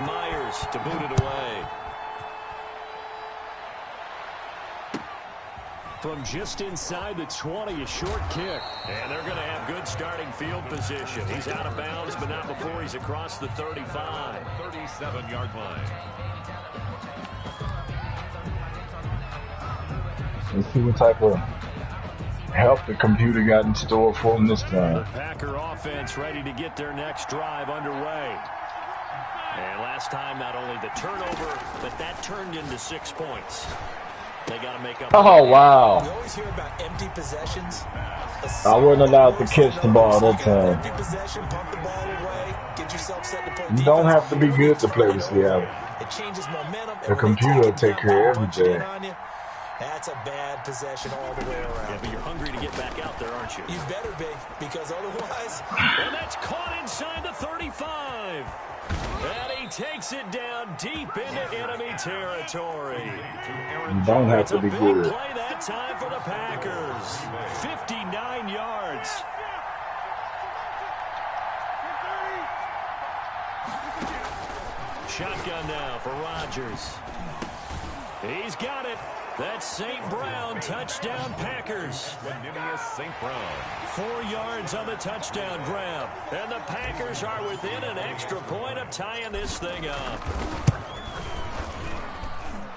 Myers to boot it away. From just inside the 20, a short kick. And they're going to have good starting field position. He's out of bounds, but not before he's across the 35. 37-yard line. Let's see what type of help the computer got in store for him this time. The Packer offense ready to get their next drive underway. And last time, not only the turnover, but that turned into 6 points. They got to make up. Oh, wow. We always hear about empty possessions. I wasn't allowed to catch the ball that time. Empty possession, pump the ball away, get yourself set to play. You don't have to be good to play with Seattle. It changes momentum. The computer will take care of everything. That's a bad possession all the way around. Yeah, but you're hungry to get back out there, aren't you? You better be, because otherwise... And that's caught inside the 35. And he takes it down deep into enemy territory. You don't have to be good. Big play that time for the Packers. 59 yards. Shotgun now for Rodgers. He's got it. That's St. Brown, touchdown Packers. St. Brown. 4 yards on the touchdown grab. And the Packers are within an extra point of tying this thing up.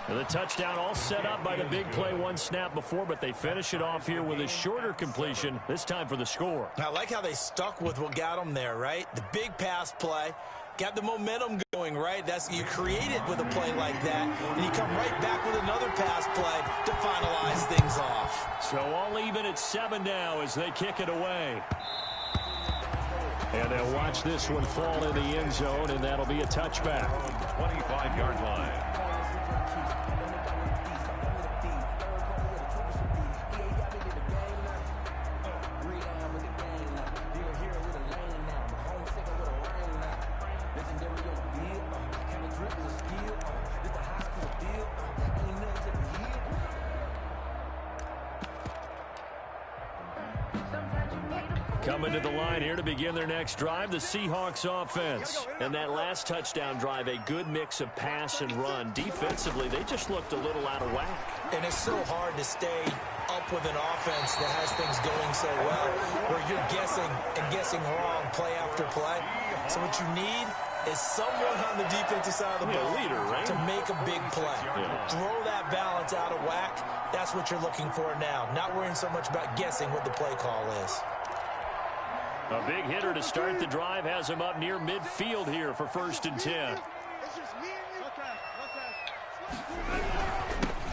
And the touchdown all set up by the big play one snap before, but they finish it off here with a shorter completion, this time for the score. I like how they stuck with what got them there, right? The big pass play. Got the momentum going, right? You create it with a play like that, and you come right back with another pass play to finalize things off. So all even at 7 now as they kick it away. And they'll watch this one fall in the end zone, and that'll be a touchback. 25-yard line. Coming to the line here to begin their next drive, the Seahawks offense. And that last touchdown drive, a good mix of pass and run. Defensively, they just looked a little out of whack. And it's so hard to stay up with an offense that has things going so well, where you're guessing and guessing wrong play after play. So what you need is someone on the defensive side of the ball to make a big play. Throw that balance out of whack. That's what you're looking for now. Not worrying so much about guessing what the play call is. A big hitter to start the drive has him up near midfield here for 1st and 10.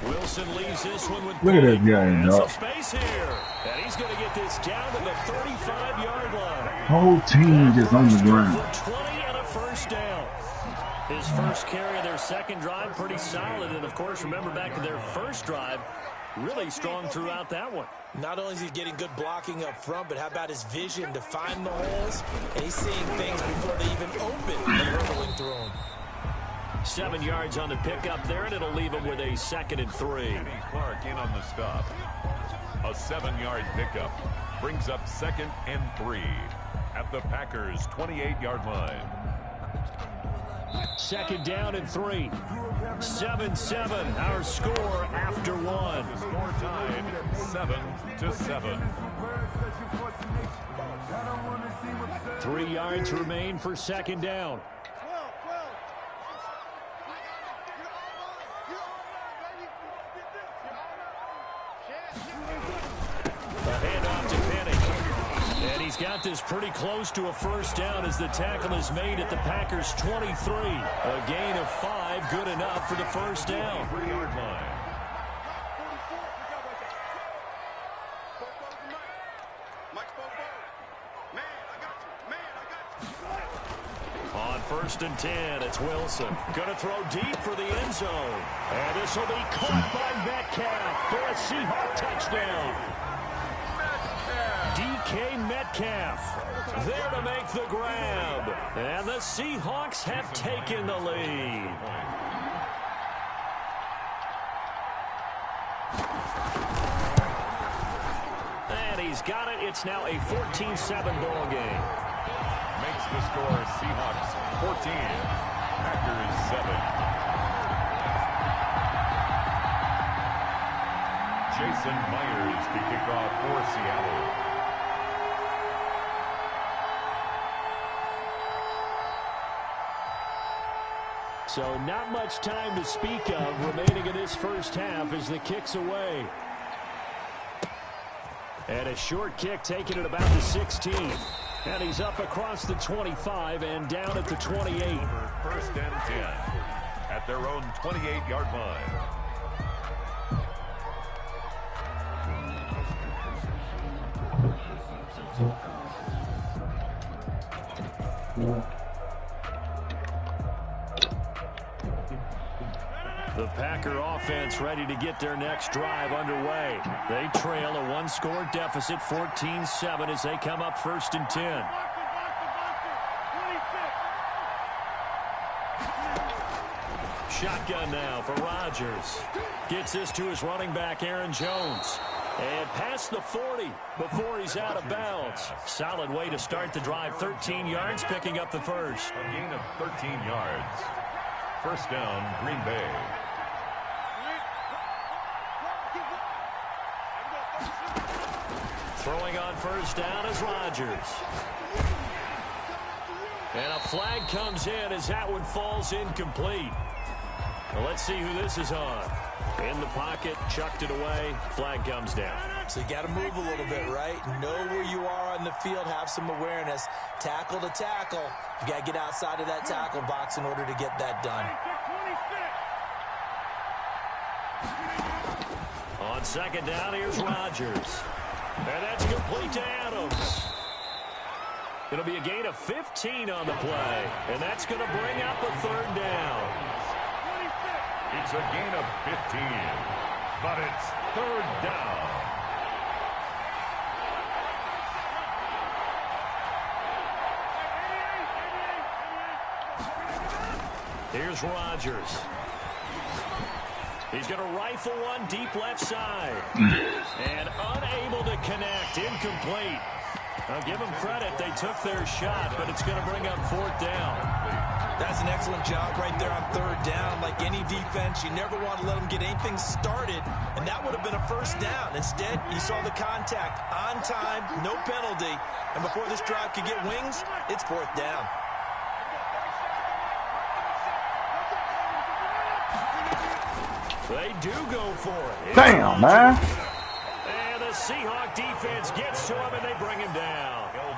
Wilson leaves this one with look at that guy, some space here. And he's going to get this down to the 35-yard line. Whole team just on the ground. 20 and a first down. His first carry of their second drive, pretty solid. And, of course, remember back to their first drive, really strong throughout that one. Not only is he getting good blocking up front, but how about his vision to find the holes? And he's seeing things before they even open and hurtling through them. 7 yards on the pickup there, and it'll leave him with a 2nd and 3. Clark in on the stop. A 7-yard pickup brings up 2nd and 3 at the Packers' 28-yard line. 2nd down and 3. 7-7, our score after 1. Score tied 7-7. 3 yards remain for 2nd down. He's got this pretty close to a first down as the tackle is made at the Packers' 23. A gain of 5, good enough for the first down. 3-yard line. On 1st and 10, it's Wilson. Going to throw deep for the end zone. And this will be caught by Metcalf for a Seahawk touchdown. DK Metcalf there to make the grab. And the Seahawks have taken the lead. And he's got it. It's now a 14-7 ball game. Makes the score Seahawks 14, Packers 7. Jason Myers to kick off for Seattle. So not much time to speak of remaining in this first half as the kick's away. And a short kick taken at about the 16. And he's up across the 25 and down at the 28. First and 10 at their own 28-yard line. The Packer offense ready to get their next drive underway. They trail a one-score deficit, 14-7, as they come up first and 10. Shotgun now for Rodgers. Gets this to his running back, Aaron Jones. And past the 40 before he's out of bounds. Solid way to start the drive. 13 yards, picking up the first. A gain of 13 yards. First down, Green Bay. Throwing on first down is Rodgers. And a flag comes in as that one falls incomplete. Well, let's see who this is on. In the pocket, chucked it away, flag comes down. So you got to move a little bit, right? Know where you are on the field, have some awareness. Tackle to tackle. You got to get outside of that tackle box in order to get that done. On second down, here's Rodgers. And that's complete to Adams. It'll be a gain of 15 on the play. And that's going to bring up a third down. It's a gain of 15, but it's third down. Here's Rodgers. He's going to rifle one deep left side. And unable to connect. Incomplete. I'll give them credit. They took their shot, but it's going to bring up fourth down. That's an excellent job right there on third down. Like any defense, you never want to let them get anything started, and that would have been a first down. Instead, you saw the contact on time, no penalty, and before this drive could get wings, it's fourth down. They do go for it. Damn, man. And the Seahawk defense gets to him, and they bring him down.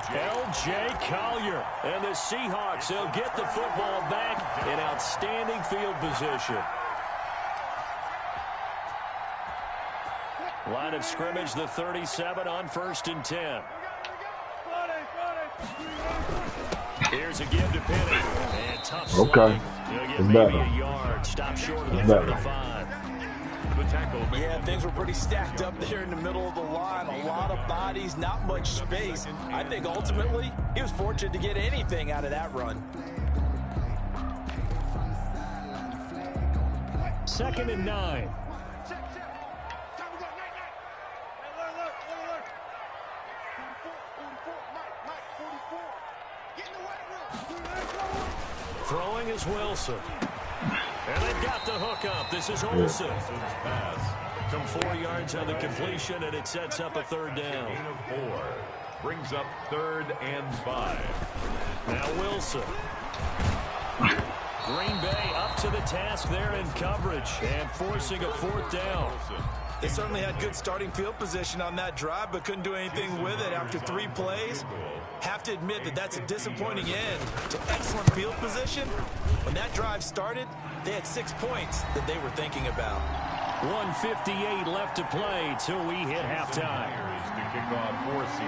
L.J. Collier. And the Seahawks, they'll get the football back in outstanding field position. Line of scrimmage, the 37 on first and 10. Here's a give to Penny. And tough slide. Okay. He'll get maybe a yard. Stop short of the 35. Yeah, things were pretty stacked up there in the middle of the line. A lot of bodies, not much space. I think ultimately he was fortunate to get anything out of that run. Second and 9. Throwing is Wilson. And they've got the hook up. This is Olsen. Pass. Some 4 yards on the completion, and it sets up a third down. Gain of 4. Brings up third and 5. Now Wilson. Green Bay up to the task there in coverage and forcing a fourth down. They certainly had good starting field position on that drive, but couldn't do anything with it after 3 plays. Have to admit that that's a disappointing end to excellent field position. When that drive started, they had 6 points that they were thinking about. 1:58 left to play till we hit halftime.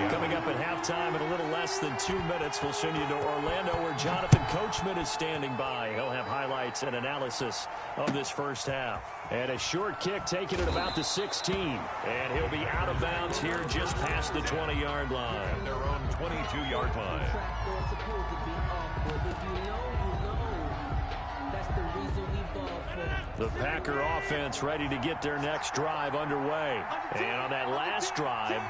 Coming up at halftime in a little less than 2 minutes, we'll send you to Orlando where Jonathan Coachman is standing by. He'll have highlights and analysis of this first half. And a short kick taken at about the 16. And he'll be out of bounds here just past the 20-yard line. Their own 22-yard line. The Packer offense ready to get their next drive underway. And on that last drive,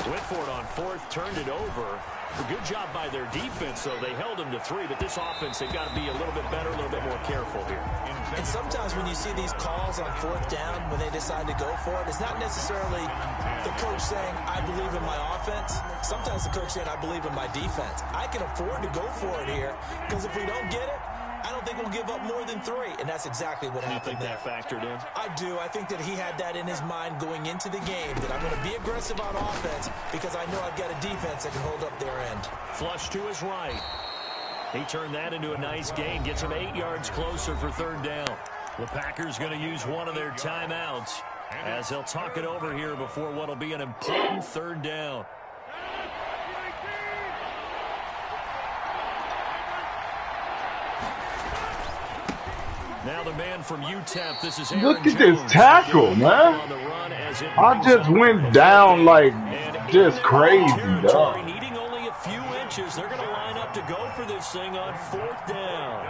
Whitford on fourth turned it over. A good job by their defense, though. They held them to 3, but this offense, they've got to be a little bit better, a little bit more careful here. And sometimes when you see these calls on 4th down, when they decide to go for it, it's not necessarily the coach saying, I believe in my offense. Sometimes the coach saying, I believe in my defense. I can afford to go for it here, because if we don't get it, I don't think we'll give up more than 3, and that's exactly what happened there. You think that factored in? I do. I think that he had that in his mind going into the game, that I'm going to be aggressive on offense because I know I've got a defense that can hold up their end. Flush to his right. He turned that into a nice gain, gets him 8 yards closer for 3rd down. The Packers going to use one of their timeouts as they'll talk it over here before what will be an important 3rd down. Now the man from UTEP, this is Aaron Look at this tackle, man. I just went down like just crazy, dog. Needing only a few inches. They're going to line up to go for this thing on 4th down.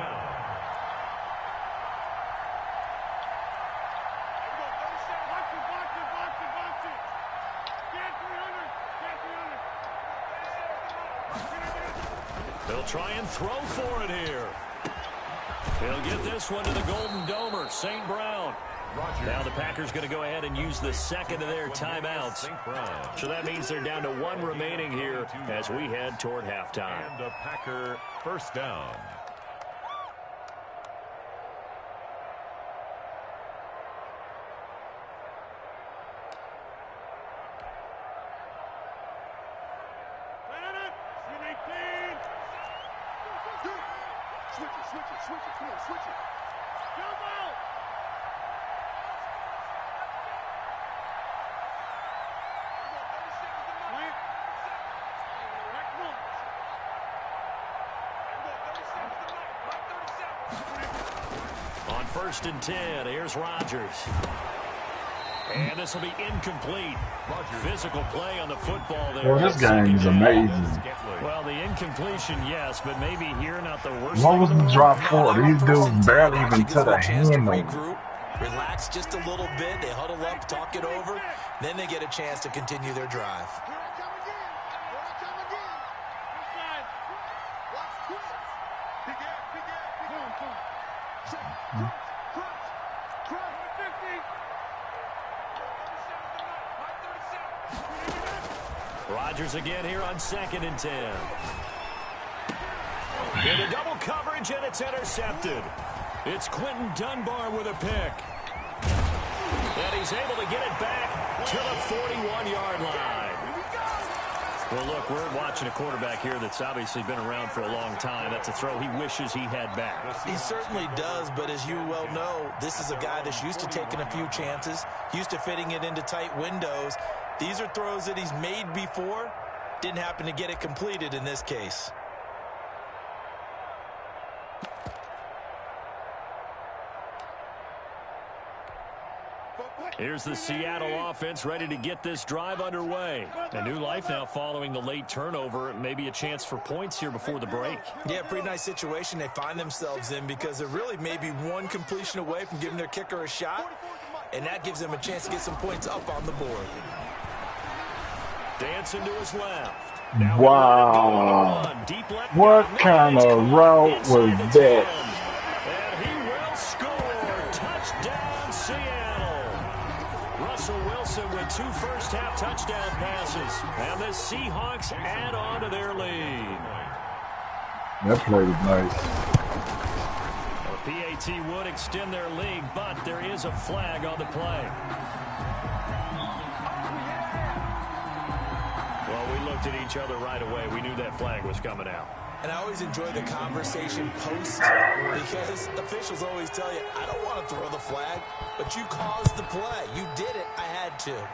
They'll try and throw for it here. He'll get this one to the Golden Domer, St. Brown. Now the Packers going to go ahead and use the 2nd of their timeouts. So that means they're down to 1 remaining here as we head toward halftime. And a Packer 1st down. On 1st and 10, here's Rodgers. And this will be incomplete. Physical play on the football there. Well, this game is amazing. Well, the incompletion, yes, but maybe here not the worst. What was the drop for? These dudes barely even to the hand. Relax just a little bit. They huddle up, talk it over. Then they get a chance to continue their drive. Rodgers again here on 2nd and 10. Into double coverage, and it's intercepted. It's Quentin Dunbar with a pick. And he's able to get it back to the 41-yard line. Well, look, we're watching a quarterback here that's obviously been around for a long time. That's a throw he wishes he had back. He certainly does, but as you well know, this is a guy that's used to taking a few chances, used to fitting it into tight windows. These are throws that he's made before. Didn't happen to get it completed in this case. Here's the Seattle offense ready to get this drive underway. A new life now following the late turnover. Maybe a chance for points here before the break. Yeah, pretty nice situation they find themselves in because they're really maybe one completion away from giving their kicker a shot, and that gives them a chance to get some points up on the board. Dancing to his left. Wow. What kind of route was that? And he will score. Touchdown, Seattle. Russell Wilson with 2 first-half touchdown passes. And the Seahawks add on to their lead. That play was nice. The PAT would extend their lead, but there is a flag on the play. Well, we looked at each other right away. We knew that flag was coming out. And I always enjoy the conversation post because officials always tell you, I don't want to throw the flag, but you caused the play. You did it. I had to.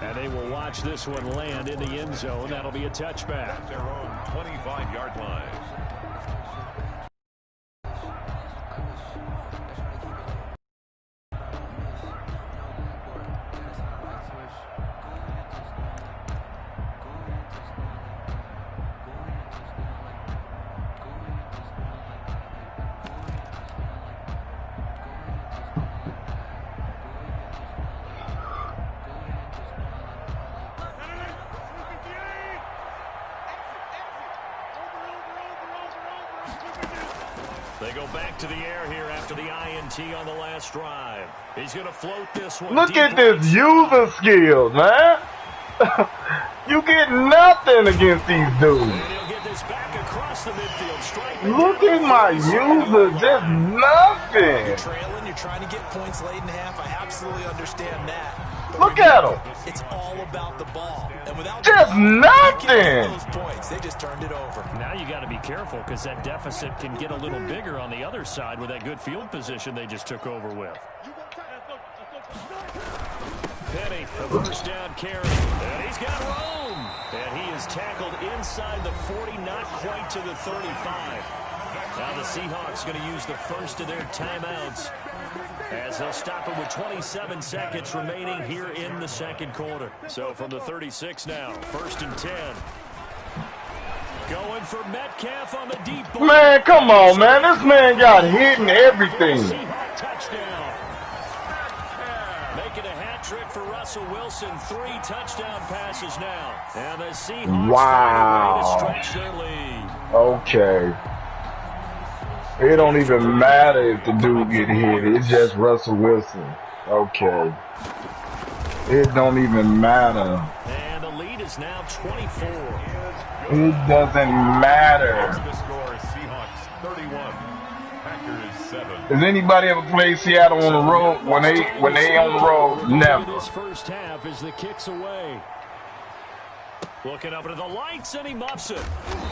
And they will watch this one land in the end zone. That'll be a touchback. At their own 25-yard line. They go back to the air here after the INT on the last drive. He's going to float this one. Look at this user skills, man. You get nothing against these dudes. And he'll get this back across the midfield. Look at my user, just nothing. You're trailing, you're trying to get points late in half. I absolutely understand that. Look at him. It's all about the ball. And without just nothing. Those points, they just turned it over. Now you got to be careful because that deficit can get a little bigger on the other side with that good field position they just took over with. Penny, the first down carry. And he's got room. And he is tackled inside the 40, not quite to the 35. Now the Seahawks going to use the first of their timeouts as they'll stop it with 27 seconds remaining here in the second quarter. So from the 36 now, 1st and 10. Going for Metcalf on the deep ball. Man, come on, man. This man got hit and everything. Seahawk touchdown. Making a hat trick for Russell Wilson. 3 touchdown passes now. And the Seahawks find a way to stretch their lead. Okay. It don't even matter if the dude get hit. It's just Russell Wilson. Okay. It don't even matter. And the lead is now 24. It doesn't matter. The score is Seahawks 31, Packers 7. Has anybody ever played Seattle on the road? When they on the road, never. This first half as the kicks away. Looking up into the lights, and he muffs it.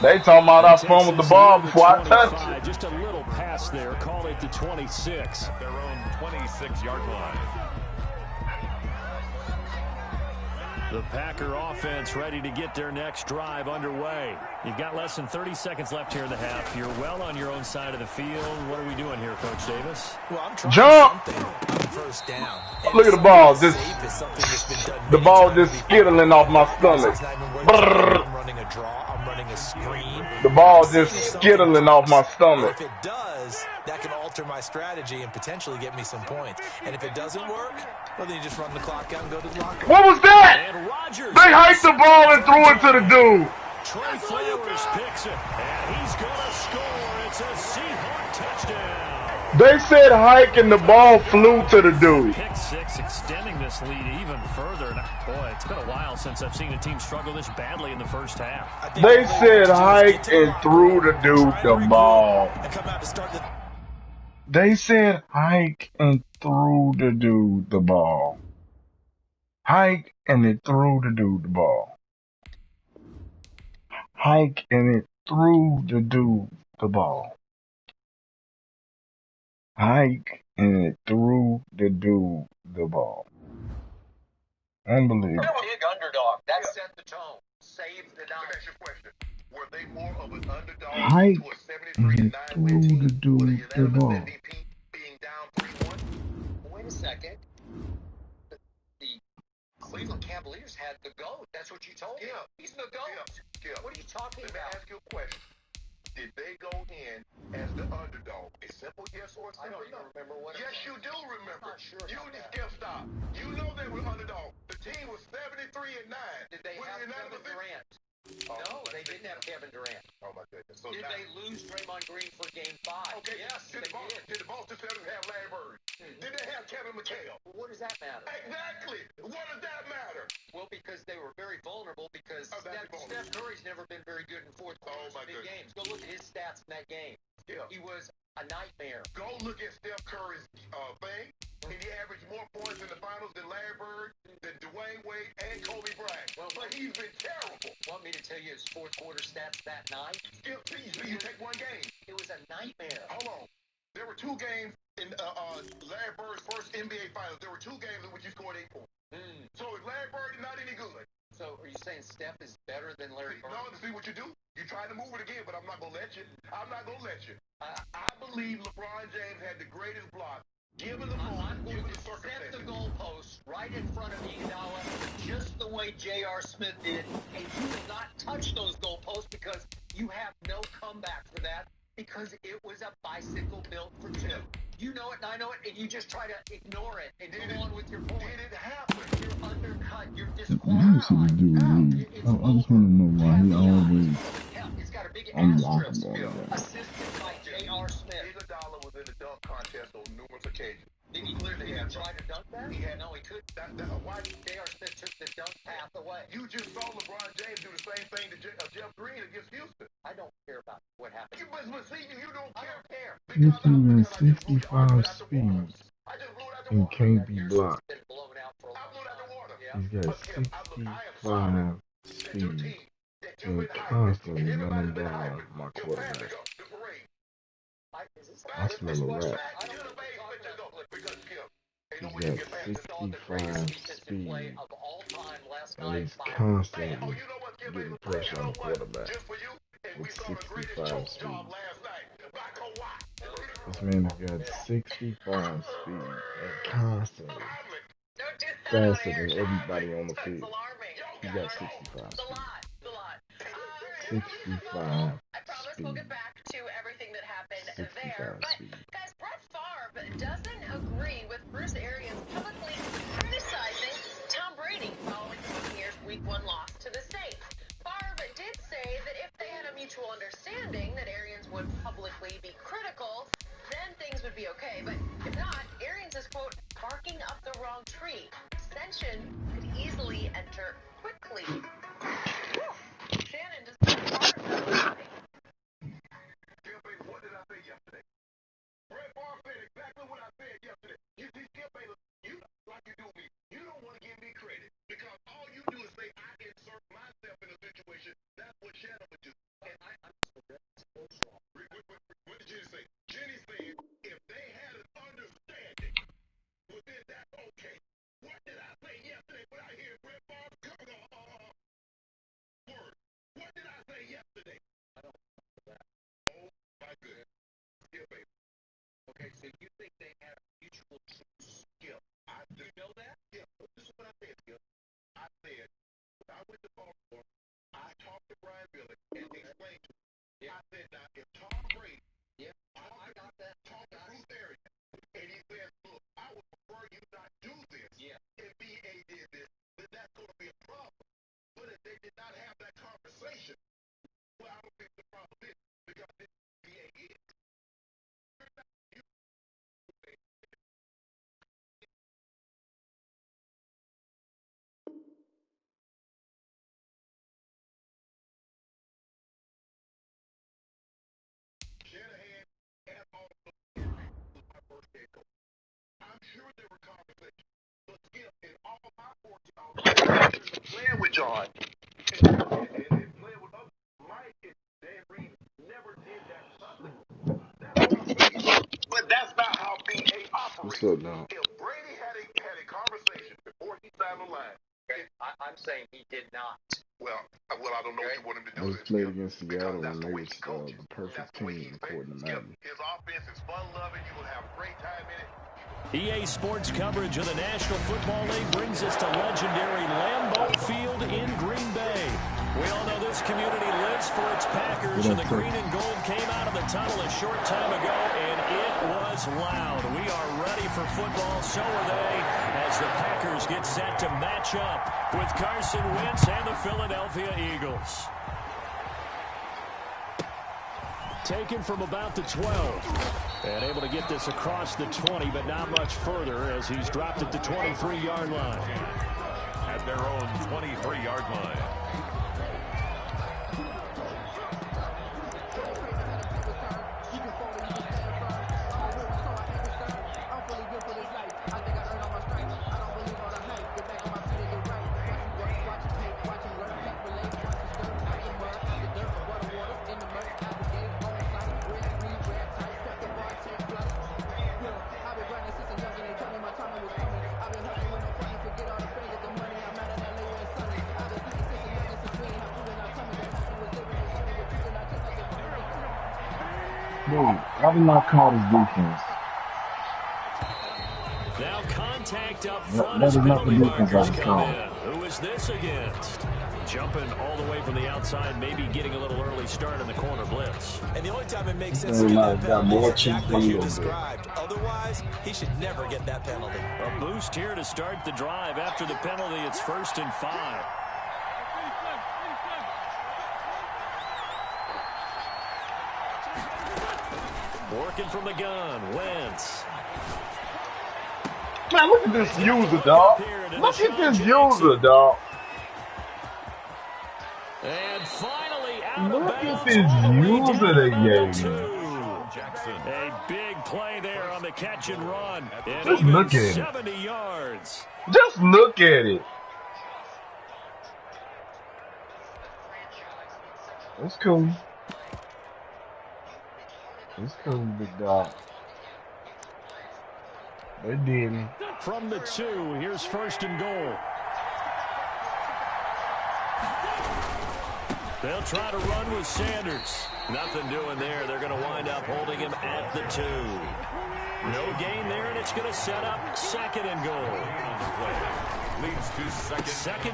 They talking about I fumbled the ball before I touched it. Just a little pass there. Call it the 26. At their own 26-yard line. The Packer offense ready to get their next drive underway. You've got less than 30 seconds left here in the half. You're well on your own side of the field. What are we doing here, Coach Davis? Well, I'm trying jump! First down. Look at the ball. The ball just skittling off my stomach. I'm running a draw. I'm running a screen. The ball just skittling off my stomach. If it does, that can alter my strategy and potentially get me some points. And if it doesn't work, well, then you just run the clock out and go to the locker room. What was that? They hiked the ball and threw it to the dude. Trey Flowers picks it, and he's going to score. It's a Seahawk touchdown. They said hike and the ball flew to the dude. Pick 6 extending this lead even further. And boy, it's been a while since I've seen a team struggle this badly in the first half. They said hike and threw the dude the ball. They said hike and threw the dude the ball. Hike and it threw the dude the ball. Hike and it threw the dude the ball. Hike and it threw the dude the ball. Unbelievable. Big underdog. That set the tone. Saved the night. Let me ask you a question. Were they more of an underdog Hike to a 73-9 win team? the dude the ball. MVP being down 3-1? Wait a second. The Cleveland Cavaliers had the GOAT. That's what you told me. He's the GOAT. What are you talking about? Let me ask you a question. Did they go in as the underdog? A simple yes or a simple no? I don't even remember what. Yes, you do remember. Sure you just stop. You know they were underdog. The team was 73-9. Did they have Kevin Durant? No, they didn't have Kevin Durant. Oh my goodness. So did they lose Draymond Green for Game 5? Okay. Yes, did the Boston Celtics have Larry Bird? Did they have Kevin McHale? Well, what does that matter? Exactly. What does that matter? Well, because they were very vulnerable because Steph Curry's never been very good in fourth quarters of big games. Go look at his stats in that game. Yeah. He was a nightmare. Go look at Steph Curry's thing. And he averaged more points in the finals than Larry Bird, than Dwayne Wade, and Kobe Bryant. Well, but he's been terrible. Want me to tell you his fourth quarter stats that night? Yeah, please. You take one game. It was a nightmare. Hold on. There were 2 games in Larry Bird's first NBA Finals. There were 2 games in which he scored 8 points. So is Larry Bird not any good? So are you saying Steph is better than Larry Bird? No, see what you do? You try to move it again, but I'm not going to let you. I'm not going to let you. I believe LeBron James had the greatest block. Given the moment, given the circumstances. Set the goalpost right in front of Iguodala, just the way J.R. Smith did, and you will not touch those goalposts because you have no comeback for that because it was a bicycle built for 2. You know it, and I know it, and you just try to ignore it and go on with your point. Did it happen? You're undercut. You're disqualified. I just want to know why he always it's got a big asterisk. Assistant Try to dunk that? No, he couldn't. Why J.R. Smith took the dunk path away? You just saw LeBron James do the same thing to Jeff Green against Houston. I don't care about what happened. You don't care. I don't care. This thing is 65 speed and can't be blocked. Been blown out for a long time. He's got 65 speed and constantly running down my quarterback. I smell a rat. He's got 65 speed and he's constantly getting pressure on the quarterback with 65 speed. This man has got 65 speed and constantly faster than everybody on the field. He got 65 speed. 65 speed. We'll get back to everything that happened 65 there. But, speed. guys, Brett Favre doesn't agree with Bruce Arians publicly criticizing Tom Brady following the Buccaneers' Week 1 loss to the Saints. Favre did say that if they had a mutual understanding that Arians would publicly be critical, then things would be okay. But if not, Arians is, quote, barking up the wrong tree. Dissension could easily enter quickly. Whew. Shannon does not part of that. What did I say yesterday? Brett Favre said exactly what I said yesterday. You see, Skip Bayless, you like you do me. You don't want to give me credit because all you do is say I insert myself in a situation. That's what Shannon would do. And I'm so wrong. What did Jenny say? Jenny said if they had an understanding, well then that's okay. What did I say yesterday when I hear Brett Favre coming on word? What did I say yesterday? I don't know that. Oh my goodness. Skip Bayless. Okay, so you think they had a mutual skill? I do know that? Yeah, this is what I said, Skip. I said, when I went to Baltimore, I talked to Brian Billick and explained to him. Yeah. I said, now, if Tom Brady, I got that. Talk to Bruce Arians, and he said, look, I would prefer you not do this. Yeah. If BA did this, then that's going to be a problem. But if they did not have that conversation, well, I don't think the problem is because this BA is. Shanahan and also was my first head coach. I'm sure there were conversations, but Skip, in all my 14 years playing with John and playing with others, Mike and Dan Reed never did that something. But that's not how BA operates. What's up, now? If Brady had a conversation before he signed the line, I'm saying he did not. well, I don't know what you want him to do. I just played against Seattle and they was the perfect team according to Madden. His offense is fun-loving. You will have a great time in it. EA Sports coverage of the National Football League brings us to legendary Lambeau Field in Green Bay. We all know this community lives for its Packers, and the green and gold came out of the tunnel a short time ago, and it was loud. We are ready for football, so are they, as the Packers get set to match up with Carson Wentz and the Philadelphia Eagles. Taken from about the 12. And able to get this across the 20, but not much further as he's dropped at the 23-yard line. At their own 23-yard line. Dude, I did not call this defense. Now contact up front That as is not the penalty defense I markers was come calling. in. Who is this against? Jumping all the way from the outside, maybe getting a little early start in the corner blitz. And the only time it makes sense to get that penalty is exactly what you cheap described. Otherwise, he should never get that penalty. A boost here to start the drive. After the penalty, it's 1st and 5. Working from the gun, Wentz. Man, look at this user, dog. Look at this user, dog. And finally out of Look at bounds this all the way user down they number gave 2. me. A big play there on the catch and run. And Just even look at it. 70 yards. Just look at it. It's cool. It's cool, big dog. They did it. From the 2, here's 1st and goal. They'll try to run with Sanders. Nothing doing there. They're going to wind up holding him at the 2. No gain there, and it's going to set up 2nd and goal. Leads to second.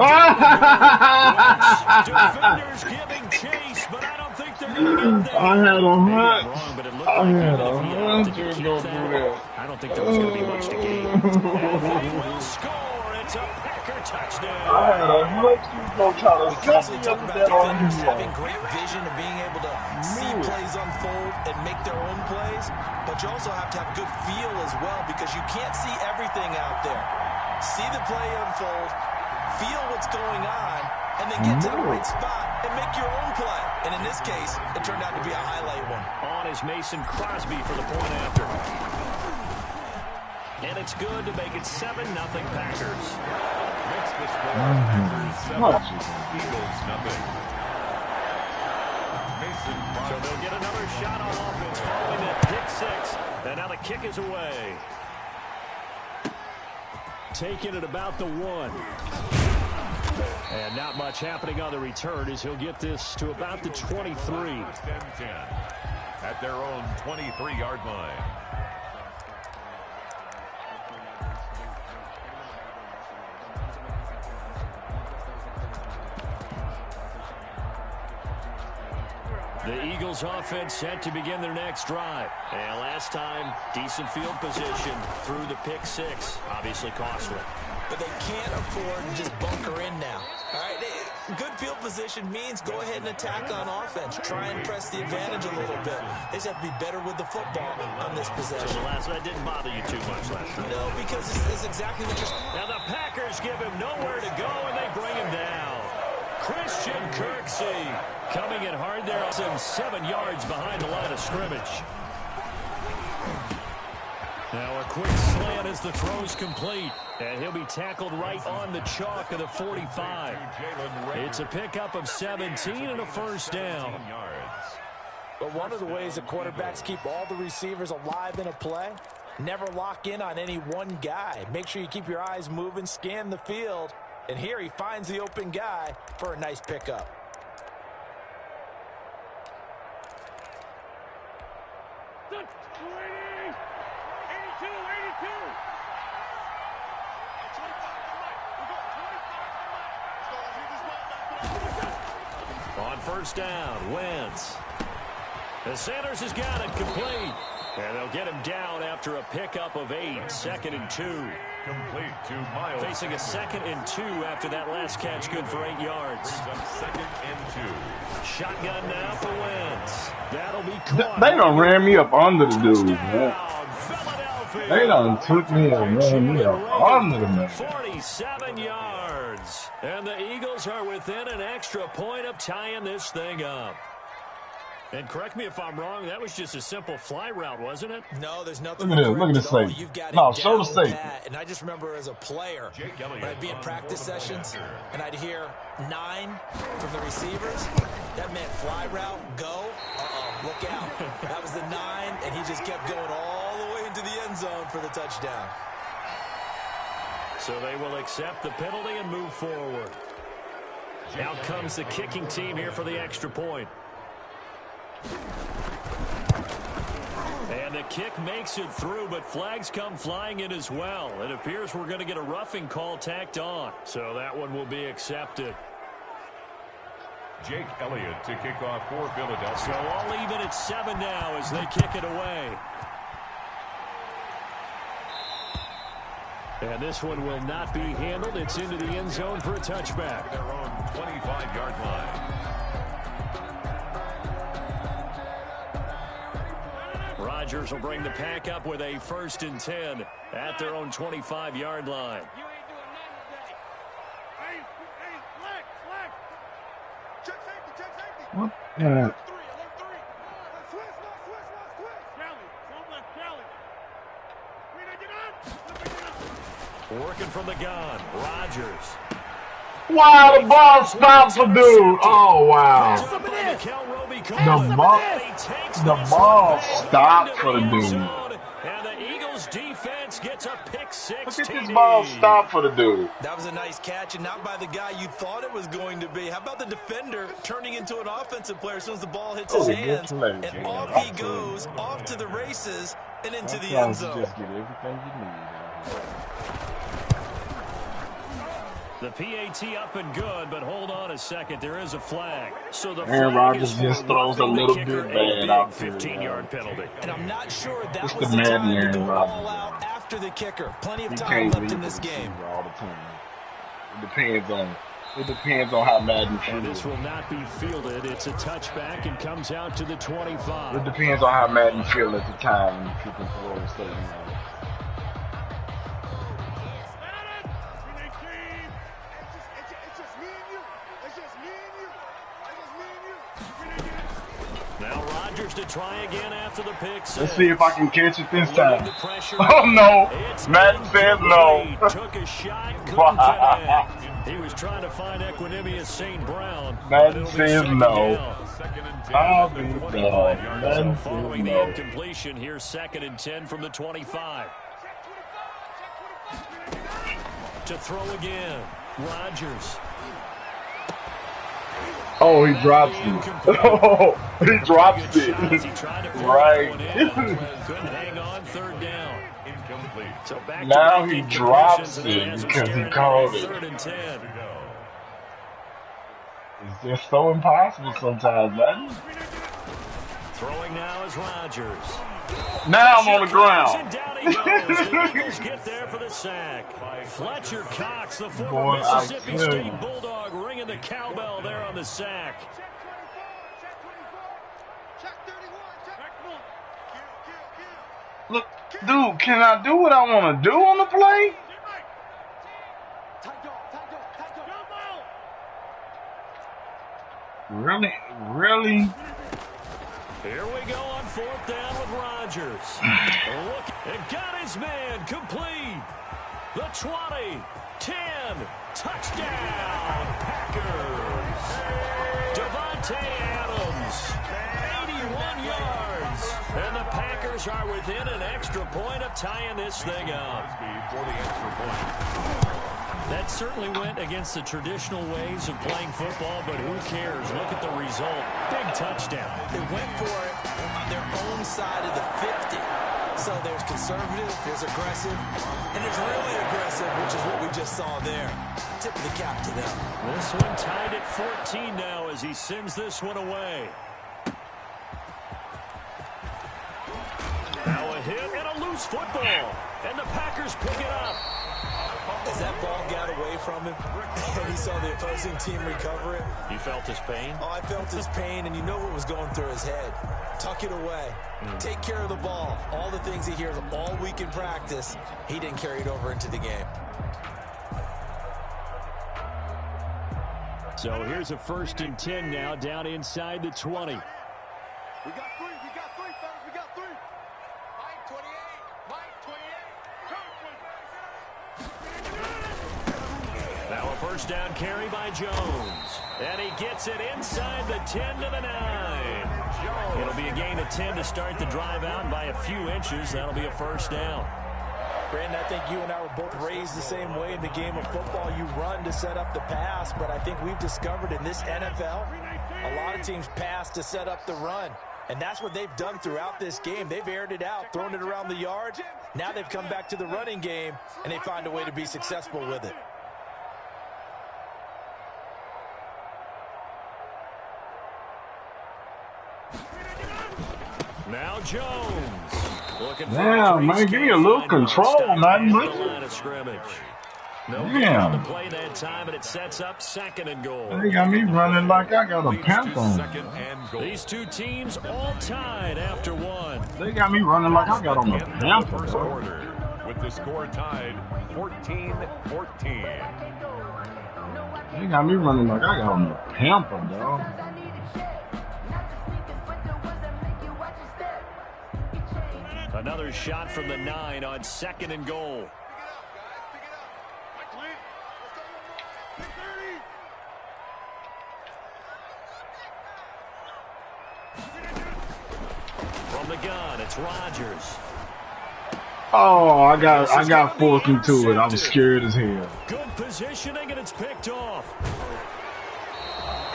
Defenders giving chase, but I don't think they're going to get there. I had a hunch. I don't think there was going to be much to gain. And they will score. It's a Packer touchdown. I had a hunch you was going to try to Because we talk about defenders having great vision and being able to see plays unfold and make their own plays, but you also have to have good feel as well because you can't see everything out there. See the play unfold, feel what's going on, and then get to the right spot and make your own play. And in this case, it turned out to be a highlight one. On is Mason Crosby for the point after. And it's good to make it 7-0 Packers. Makes the score Packers 7, Eagles nothing. Mason Crosby. So they'll get another shot on offense following that pick 6. And now the kick is away. Taking it about the 1. And not much happening on the return as he'll get this to about the 23. At their own 23-yard line. The Eagles offense set to begin their next drive. And last time, decent field position through the pick 6. Obviously costly. But they can't afford to just bunker in now. All right, good field position means go ahead and attack on offense. Try and press the advantage a little bit. They just have to be better with the football on this possession. So that didn't bother you too much last time. No, because it's exactly what you're... Now the Packers give him nowhere to go, and they bring him down. Christian Kirksey coming in hard there. 7 yards behind the line of scrimmage. Now a quick slant as the throw's complete. And he'll be tackled right on the chalk of the 45. It's a pickup of 17 and a first down. But one of the ways the quarterbacks keep all the receivers alive in a play, never lock in on any one guy. Make sure you keep your eyes moving, scan the field. And here he finds the open guy for a nice pickup. On first down, Wentz. And Sanders has got it complete. And they'll get him down after a pickup of 8. 2nd and 2. Complete to Miles. Facing a 2nd and 2 after that last catch, good for 8 yards. Brings up 2nd and 2. Shotgun now for Wentz. That'll be caught. They done ran me up under the dude, man. They done took me and ran me up under the man. 47 yards. And the Eagles are within an extra point of tying this thing up. And correct me if I'm wrong, that was just a simple fly route, wasn't it? No, there's nothing. Look at this safety. No, show the safety. And I just remember as a player, when I'd be in practice sessions, and I'd hear 9 from the receivers, that meant fly route, go, look out. That was the 9, and he just kept going all the way into the end zone for the touchdown. So they will accept the penalty and move forward. Out comes the kicking team here for the extra point. And the kick makes it through, but flags come flying in as well. It appears we're going to get a roughing call tacked on. So that one will be accepted. Jake Elliott to kick off for Philadelphia. So all even at 7 now as they kick it away. And this one will not be handled. It's into the end zone for a touchback. Their own 25-yard line. Rodgers will bring the pack up with a 1st and 10 at their own 25-yard line. What? Yeah. Working from the gun, Rodgers. Wow, the ball stopped for dude. Oh, wow. The ball stopped for the dude. And the Eagles defense gets a pick six. Look at this ball stop for the dude. That was a nice catch, and not by the guy you thought it was going to be. How about the defender turning into an offensive player as soon as the ball hits his hands? And off he goes, off to the races, and into the end zone. Just get everything you need. The PAT up and good, but hold on a second. There is a flag. So the Aaron Rodgers just throws a little bit bad out there. 15-yard penalty. And I'm not sure that It's was the the time to Aaron go Rodgers. all out after the kicker. Plenty of He time can't left leave in this the game. receiver all the time. It depends on how Madden And this feels. will not be fielded. It's a touchback and comes out to the 25. It depends on how Madden feels at the time. If you can throw a certain amount. Now Rodgers to try again after the pick. Let's see if I can catch it this time. Oh no! Madden says no. Took a shot, couldn't connect. He was trying to find Equanimous St. Brown. Madden says no. I'll be done. Madden Following says the no. incompletion, here's 2nd and 10 from the 25. To throw again, Rodgers. Oh, he drops it. Oh, he drops it. Right. Couldn't hang on, 3rd down. Incomplete. So back Now he drops it because he called it. 3rd and 10. It's just so impossible sometimes, man. Throwing now is Rodgers. Now I'm on the ground. And down he goes. The Eagles get there for the sack. Fletcher Cox, the former Boy, Mississippi State Bulldog, ringing the cowbell there on the sack. Look, dude, can I do what I want to do on the play? Really? Really? Here we go on 4th down with Rodgers. Look, and got his man complete. The 20, 10, touchdown, Packers. Devontae Adams, 81 yards. And the Packers are within an extra point of tying this thing up. For the extra point. That certainly went against the traditional ways of playing football, but who cares? Look at the result. Big touchdown. They went for it on their own side of the 50. So there's conservative, there's aggressive, and there's really aggressive, which is what we just saw there. Tip of the cap to them. This one tied at 14 now as he sends this one away. Now a hit and a loose football. And the Packers pick it up. As that ball got away from him, and he saw the opposing team recover it. You felt his pain? Oh, I felt his pain, and you know what was going through his head. Tuck it away. Take care of the ball. All the things he hears all week in practice, he didn't carry it over into the game. So here's a 1st and 10 now down inside the 20. We got 3, fellas, we got 3. Mike 28, Mike 28. Now a 1st down carry by Jones. And he gets it inside the 10 to the 9. It'll be a gain of 10 to start the drive out by a few inches. That'll be a 1st down. Brandon, I think you and I were both raised the same way in the game of football. You run to set up the pass, but I think we've discovered in this NFL, a lot of teams pass to set up the run. And that's what they've done throughout this game. They've aired it out, thrown it around the yard. Now they've come back to the running game, and they find a way to be successful with it. Now Jones. Looking for Damn, man, give me a little control, man. line of scrimmage. No gain on the play that time, and it sets up 2nd and goal. They got me running like I got a panther on. 2nd and goal. These two teams all tied after 1. They got me running like I got on a panther. First quarter, with the score tied 14-14. They got me running like I got on a panther, dog. Another shot from the 9 on 2nd and goal. From the gun, it's Rodgers. Oh, I got forced into it. I was scared as hell. Good positioning, and it's picked off.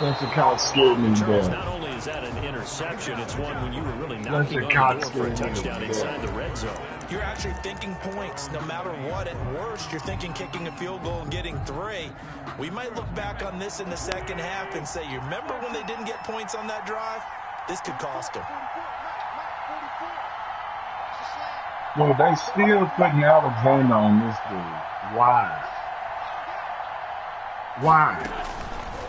That's the couch scared me Charles, there. not only is that an interception, it's one when you were really knocking on the door for a touchdown inside the red zone. You're actually thinking points. No matter what, at worst, you're thinking kicking a field goal and getting 3. We might look back on this in the second half and say, you remember when they didn't get points on that drive? This could cost them. Well, they still putting Alexander on this dude. Why? Why?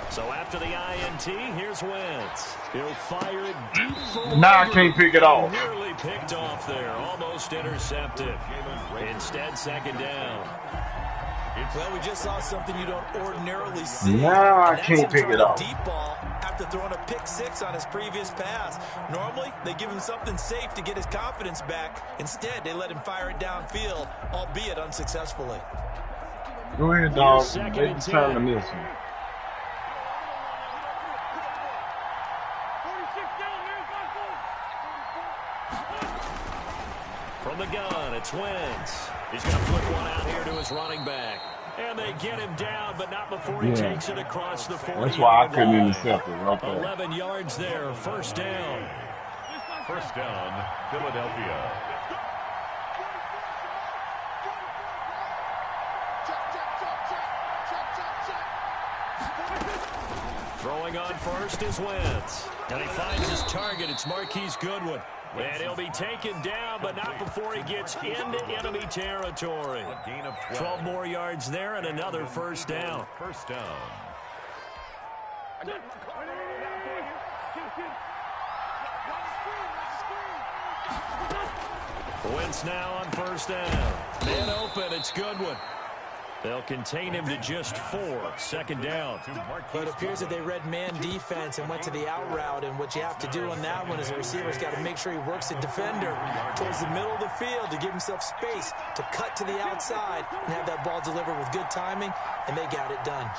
So after the INT, here's Wentz. He'll fire it deep. Now I can't pick it off. Nearly picked off there. Almost intercepted. Instead, 2nd down. Well, we just saw something you don't ordinarily see. Now I can't pick it off. Deep ball after throwing a pick 6 on his previous pass. Normally, they give him something safe to get his confidence back. Instead, they let him fire it downfield, albeit unsuccessfully. Go ahead, dog. They determine this one. From the gun, it's Wentz. He's going to flick one out here to his running back. And they get him down, but not before he takes it across the 40. That's why I couldn't intercept it right there. 11 yards there, 1st down. 1st down, Philadelphia. Throwing on first is Wentz. And he finds his target. It's Marquise Goodwin. And he'll be taken down, but not before he gets into enemy territory. A gain of 12 more yards there and another 1st down. 1st down. Wentz now on 1st down. Man open, it's Goodwin. They'll contain him to just 4. 2nd down. But it appears that they read man defense and went to the out route. And what you have to do on that one is a receiver's got to make sure he works the defender towards the middle of the field to give himself space to cut to the outside and have that ball delivered with good timing. And they got it done.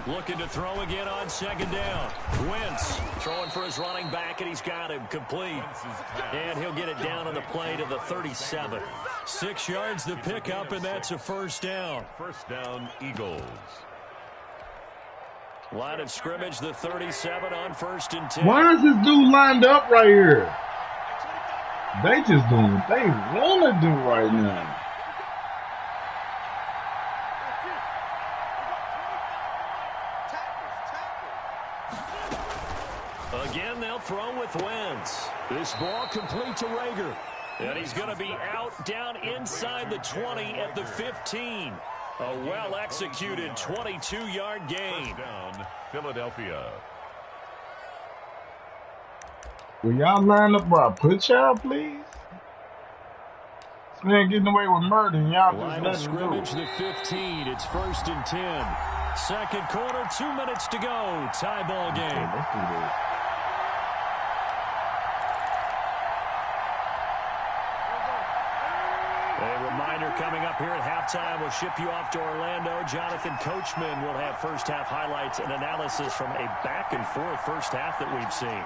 Looking to throw again on 2nd down. Wentz throwing for his running back, and he's got him complete. And he'll get it down on the play to the 37. 6 yards to pick up, and that's a 1st down. 1st down, Eagles. Line of scrimmage, the 37 on 1st and 10. Why is this dude lined up right here? They just doing what they want to do right now. Again, they'll throw with Wentz. This ball complete to Rager. And he's going to be out down inside the 20 at the 15. A well-executed 22-yard gain. 1st down, Philadelphia. Will y'all line up where I put y'all, please? This man getting away with murder, and y'all Line just of let him scrimmage, the 15. It's 1st and 10. 2nd quarter, 2 minutes to go. Tie ball game. Let's do that. A reminder coming up here at halftime. We'll ship you off to Orlando. Jonathan Coachman will have first-half highlights and analysis from a back-and-forth first half that we've seen.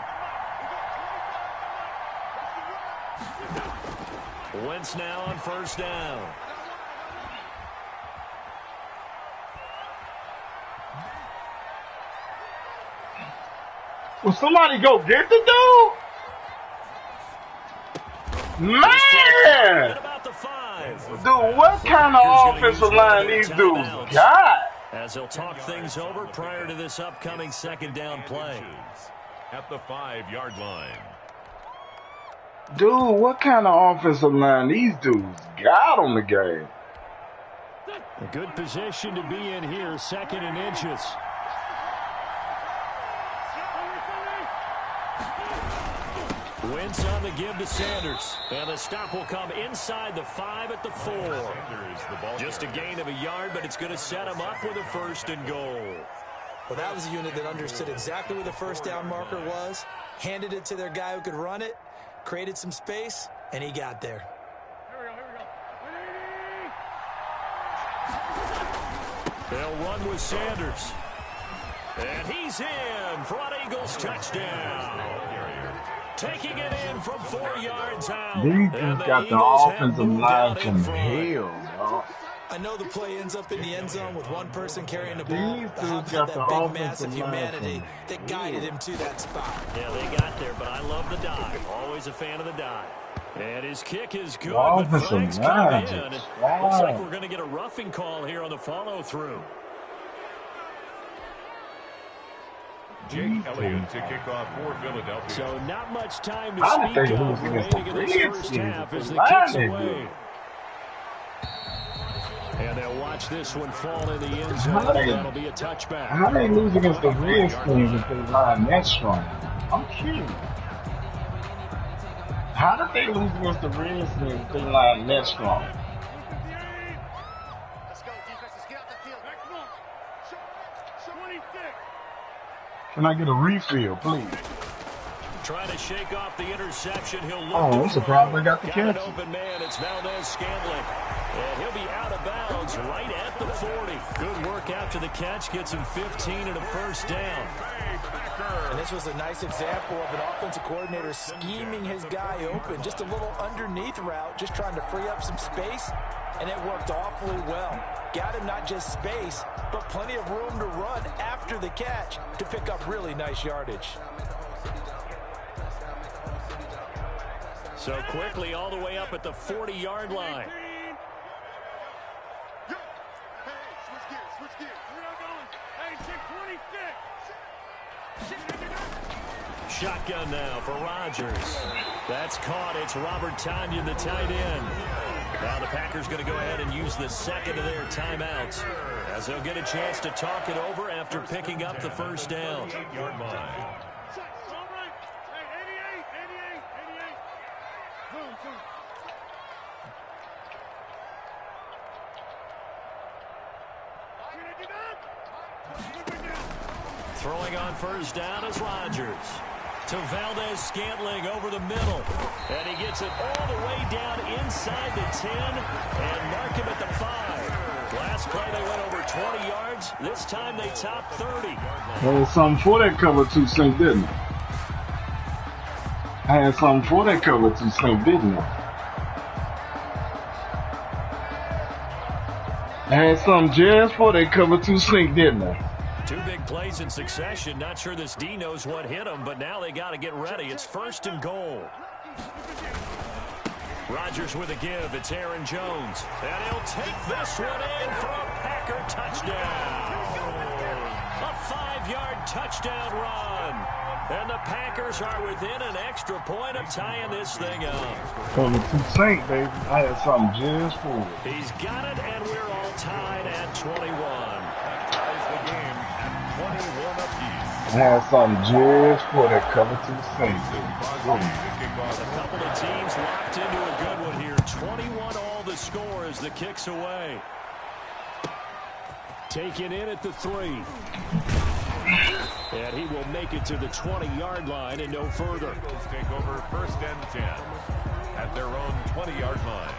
Wentz now on 1st down. Will somebody go get the dude? Man! About the 5. Dude, what kind of offensive line these dudes got? As they'll talk things over prior to this upcoming 2nd down play. At the 5-yard line. Dude, what kind of offensive line these dudes got on the game? A good position to be in here, 2nd and inches. Wentz on the give to Sanders. And the stop will come inside the 5 at the 4. Just a gain of a yard, but it's going to set him up with a 1st and goal. Well, that was a unit that understood exactly where the first down marker was, handed it to their guy who could run it, created some space, and he got there. They'll run with Sanders. And he's in for an Eagles touchdown. Taking it in from 4 yards out. These dudes got the offensive line from hell, dog. I know the play ends up in the end zone with one person carrying the ball. These But how dudes about got the that big offensive massive line humanity from that guided him to that spot? Yeah, they got there, but I love the dive. Always a fan of the dive. And his kick is good, The but offensive flags come line in. just Looks like wow. we're going to get a roughing call here on the follow-through. Jake Elliott to kick off for Philadelphia. So not much time to How did speak they of lose against the remaining in this first Redskins? half as the Why kick's they away. do? And they'll watch this one fall in the end zone. How they- That'll be a touchback. How they lose against the Redskins if they line that strong? I'm curious. How did they lose against the Redskins if they line that strong? Can I get a refill, please? Trying to shake off the interception. He'll look Oh, to I'm throw. surprised they got the Got an catch. open man. It's Valdez-Scantling. And he'll be out of bounds right at the 40. Good work after the catch. Gets him 15 and a 1st down. And this was a nice example of an offensive coordinator scheming his guy open. Just a little underneath route, just trying to free up some space, and it worked awfully well. Got him not just space, but plenty of room to run after the catch to pick up really nice yardage. So quickly all the way up at the 40-yard line. Shotgun now for Rodgers. That's caught. It's Robert Tonyan, the tight end. Now the Packers going to go ahead and use the 2nd of their timeouts as they'll get a chance to talk it over after picking up the 1st down. 8-yard line. Throwing on 1st down is Rodgers. To Valdez-Scantling over the middle. And he gets it all the way down inside the 10 and mark him at the 5. Last play they went over 20 yards. This time they top 30. Had something for that cover too, Sink, didn't it? I had something for that cover too, Sink, didn't it? I had something just for that cover too, Sink, didn't it? 2 big plays in succession. Not sure this D knows what hit him, but now they got to get ready. It's 1st and goal. Rodgers with a give. It's Aaron Jones. And he'll take this one in for a Packer touchdown. A 5-yard touchdown run. And the Packers are within an extra point of tying this thing up. Cover too, Sink, baby. I had something just for it. He's got it, and we're all tied at 21. Ties the game at 21 apiece. I had something just for that cover too, Sink. A couple of teams locked into a good one here. 21 all the score as the kick's away. Taken in at the 3. And he will make it to the 20-yard line and no further. Eagles take over 1st and 10 at their own 20-yard line.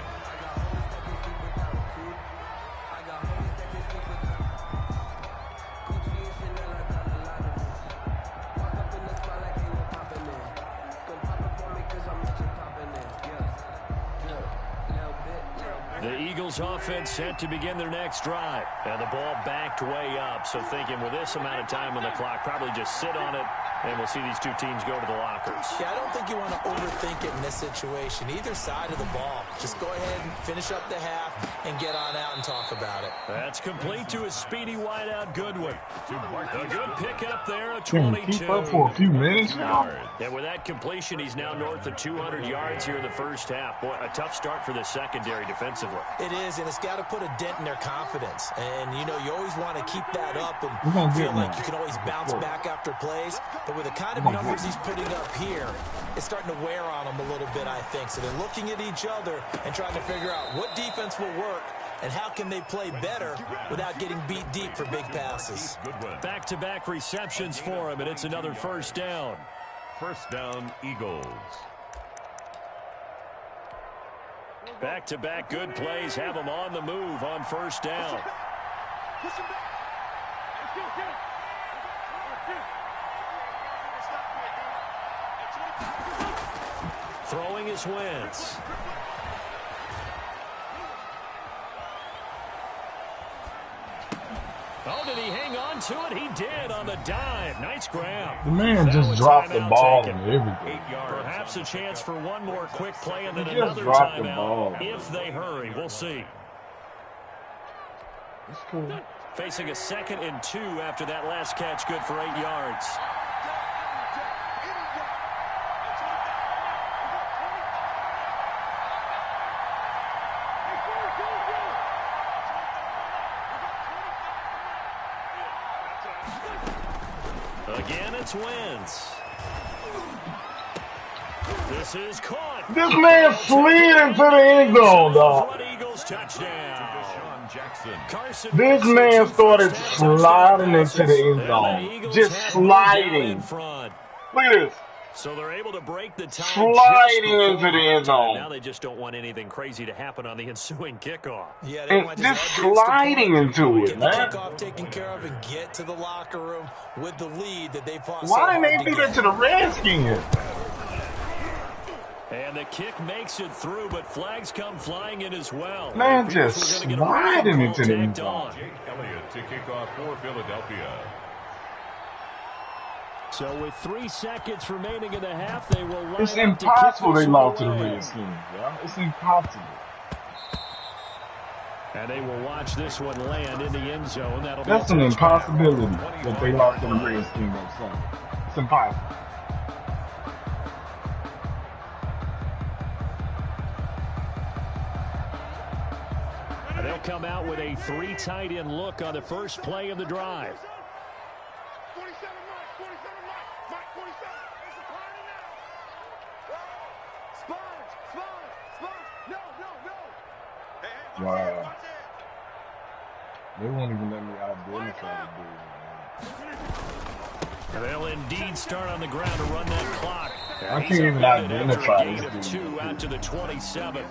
The Eagles offense set to begin their next drive. And the ball backed way up. So thinking with this amount of time on the clock, probably just sit on it, and we'll see these two teams go to the lockers. Yeah, I don't think you want to overthink it in this situation. Either side of the ball. Just go ahead and finish up the half and get on out and talk about it. That's complete to a speedy wideout Goodwin. A good pickup there, a 22. Keep up for a few minutes now. And with that completion, he's now north of 200 yards here in the first half. Boy, a tough start for the secondary defensively. It is, and it's got to put a dent in their confidence. And, you know, you always want to keep that up and feel like you can always bounce back after plays. But with the kind of numbers he's putting up here, it's starting to wear on them a little bit, I think. So they're looking at each other and trying to figure out what defense will work and how can they play better without getting beat deep for big passes. Back-to-back receptions for him, and it's another first down. First down, Eagles. Back-to-back good plays have them on the move on first down. Throwing is Wentz. Oh, did he hang on to it? He did on the dive. Nice grab. The man just dropped the ball and everything. Perhaps a chance for one more quick play and then another timeout if they hurry. We'll see. That's cool. Facing a 2nd and 2 after that last catch, good for 8 yards. Again, it's Wentz. This is caught. This man slid into the end zone, dog. Eagles touchdown. This man started sliding into the end zone. Just sliding. Look at this. So they're able to break the tie. Sliding into the end zone. Now they just don't want anything crazy to happen on the ensuing kickoff. Yeah, and just sliding into it, man. Get the kickoff taken care of and get to the locker room with the lead that they fought. Why didn't they do that to the Redskins? And the kick makes it through, but flags come flying in as well. Man, just sliding into the end zone. Jake Elliott to kick off for Philadelphia. So with 3 seconds remaining in the half, they will line It's impossible they lost to the Redskins, bro. It's impossible. And they will watch this one land in the end zone. That's an impossibility that they lost to the Redskins on Sunday. It's impossible. And they'll come out with a 3 tight end look on the first play of the drive. Wow. They won't even let me identify the dude. They'll indeed start on the ground to run that clock. I can't even identify this dude. 2 out to the 27.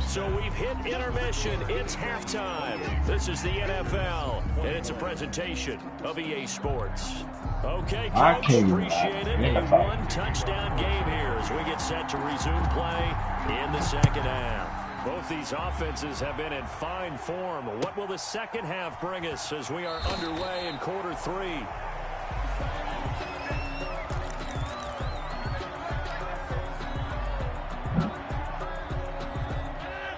So we've hit intermission. It's halftime. This is the NFL, and it's a presentation of EA Sports. Okay, Coach, appreciate it. A 1-touchdown game here as we get set to resume play in the second half. Both these offenses have been in fine form. What will the second half bring us as we are underway in quarter 3?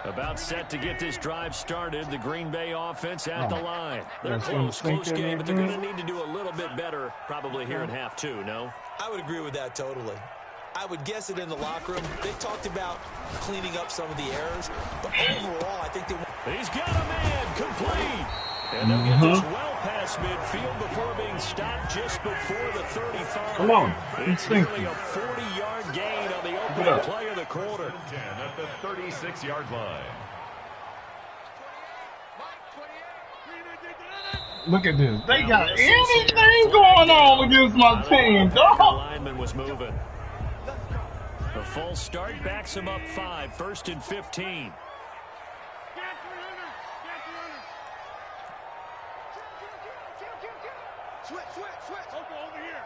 About set to get this drive started. The Green Bay offense at the line. They're close game, but they're going to need to do a little bit better probably here in half 2, no? I would agree with that totally. I would guess it in the locker room. They talked about cleaning up some of the errors, but overall, I think they... He's got a man complete. And they'll get this well past midfield before being stopped just before the 35. Come on. It's nearly a 40-yard gain on the opening play of the quarter. 10 at the 36-yard line. Look at this. They got anything going on against my team, dog. The lineman was moving. The false start backs him up 5, 1st and 15. Switch. Over here.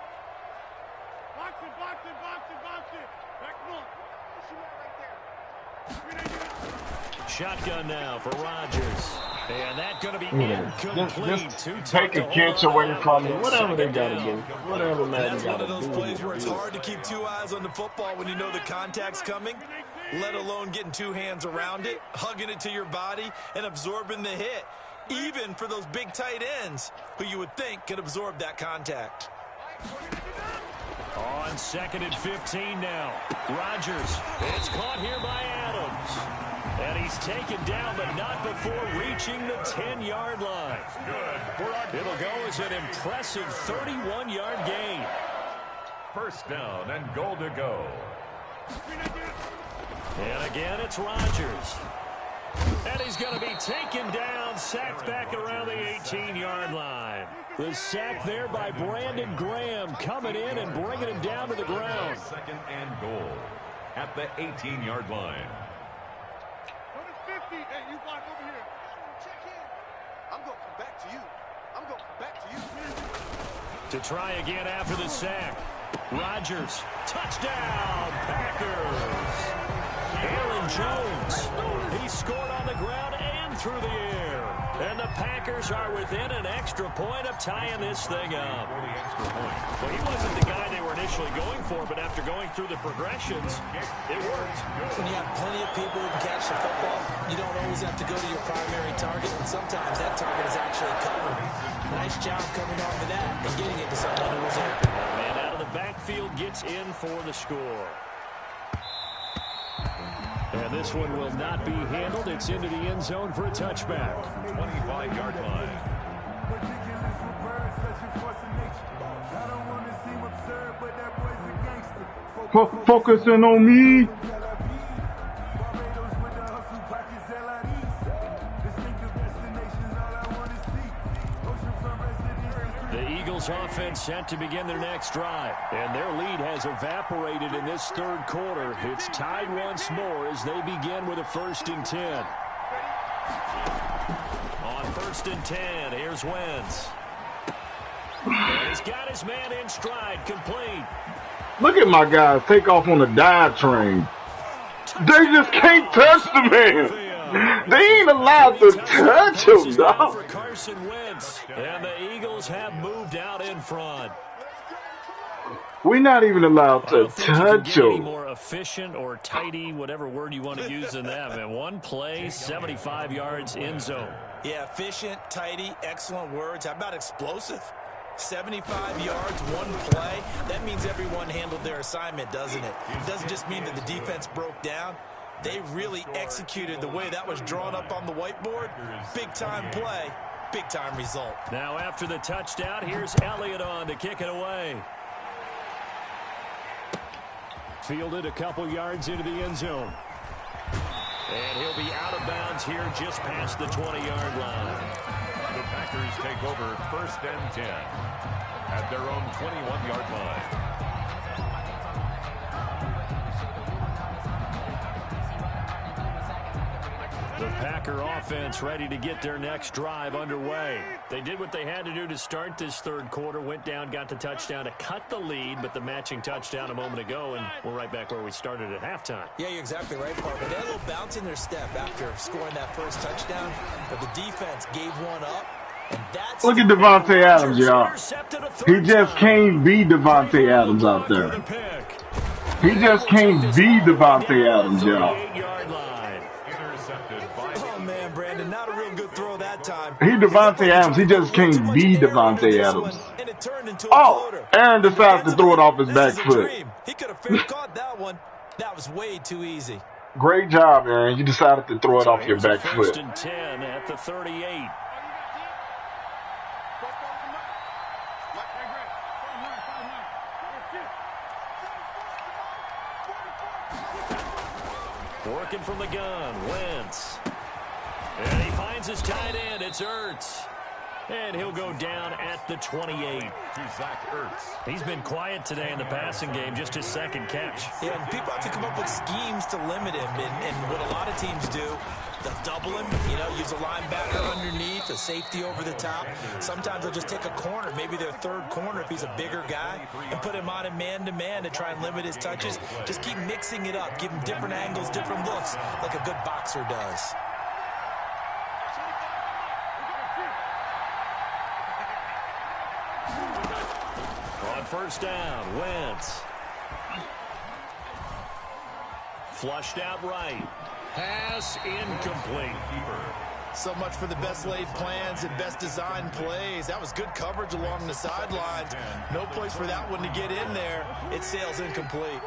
Box it. Back north. Shoot that right there. Shotgun now for Rodgers. And that's going to be incomplete. Just take a catch away from me. Whatever they got to do. Whatever Madden That's got one to of those do. plays where it's hard to keep two eyes on the football when you know the contact's coming, let alone getting two hands around it, hugging it to your body, and absorbing the hit, even for those big tight ends who you would think could absorb that contact. On 2nd and 15 now. Rodgers. It's caught here by Adams. And he's taken down, but not before reaching the 10-yard line. It'll go as an impressive 31-yard gain. First down and goal to go. And again, it's Rodgers. And he's going to be taken down, sacked back around the 18-yard line. The sack there by Brandon Graham coming in and bringing him down to the ground. Second and goal at the 18-yard line. Hey, you walk over here. Check in. I'm going to come back to you. I'm going to come back to you. To try again after the sack. Rodgers. Touchdown, Packers. Aaron Jones. He scored on the ground and through the air. And the Packers are within an extra point of tying this thing up. Well, he wasn't the guy they were initially going for, but after going through the progressions, it worked. When you have plenty of people who can catch the football, you don't always have to go to your primary target, and sometimes that target is actually covered. Nice job coming on to that and getting it to someone who was open. Man out of the backfield gets in for the score. And this one will not be handled. It's into the end zone for a touchback. 25-yard line. Focusing on me. The Eagles offense set to begin their next drive. And their lead has evaporated in this third quarter. It's tied once more as they begin with a 1st and 10. On 1st and 10, here's Wentz. And he's got his man in stride, complete. Look at my guys take off on the dive train. They just can't touch the man. They ain't allowed to touch him, dog. For Carson Wentz. And the Eagles have moved out in front. We're not even allowed to touch Any him. more efficient or tidy, whatever word you want to use in that. And one play, 75 yards in zone. Yeah, efficient, tidy, excellent words. How about explosive? 75 yards, one play. That means everyone handled their assignment, doesn't it? It doesn't just mean that the defense broke down. They really executed the way that was drawn up on the whiteboard. Big-time play, big-time result. Now after the touchdown, here's Elliott on to kick it away. Fielded a couple yards into the end zone. And he'll be out of bounds here just past the 20-yard line. The Packers take over 1st and 10 at their own 21-yard line. The Packer offense ready to get their next drive underway. They did what they had to do to start this third quarter, went down, got the touchdown to cut the lead, but the matching touchdown a moment ago, and we're right back where we started at halftime. Yeah, you're exactly right, Parker. They had a little bounce in their step after scoring that first touchdown, but the defense gave one up, and that's... Look at Devontae Adams, y'all. He just can't be Devontae Adams out there. He just can't be Devontae Adams, y'all. Oh, man, Brandon, not a real good throw that time. He Devontae Adams. He just can't be Devontae Adams. And it turned into a Oh, floater. Aaron decided to throw it off his back foot. He could have fair caught that one. That was way too easy. Great job, Aaron. You decided to throw it off your back foot. 1st and 10 at the 38. Working from the gun, Wentz. And he finds his tight end. It's Ertz. And he'll go down at the 28. He's been quiet today in the passing game, just his second catch. Yeah, and people have to come up with schemes to limit him. And what a lot of teams do, they'll double him, use a linebacker underneath, a safety over the top. Sometimes they'll just take a corner, maybe their third corner if he's a bigger guy, and put him on a man-to-man to try and limit his touches. Just keep mixing it up, give him different angles, different looks, like a good boxer does. On first down, Wentz. Flushed out right. Pass incomplete. So much for the best laid plans and best designed plays. That was good coverage along the sidelines. No place for that one to get in there. It sails incomplete.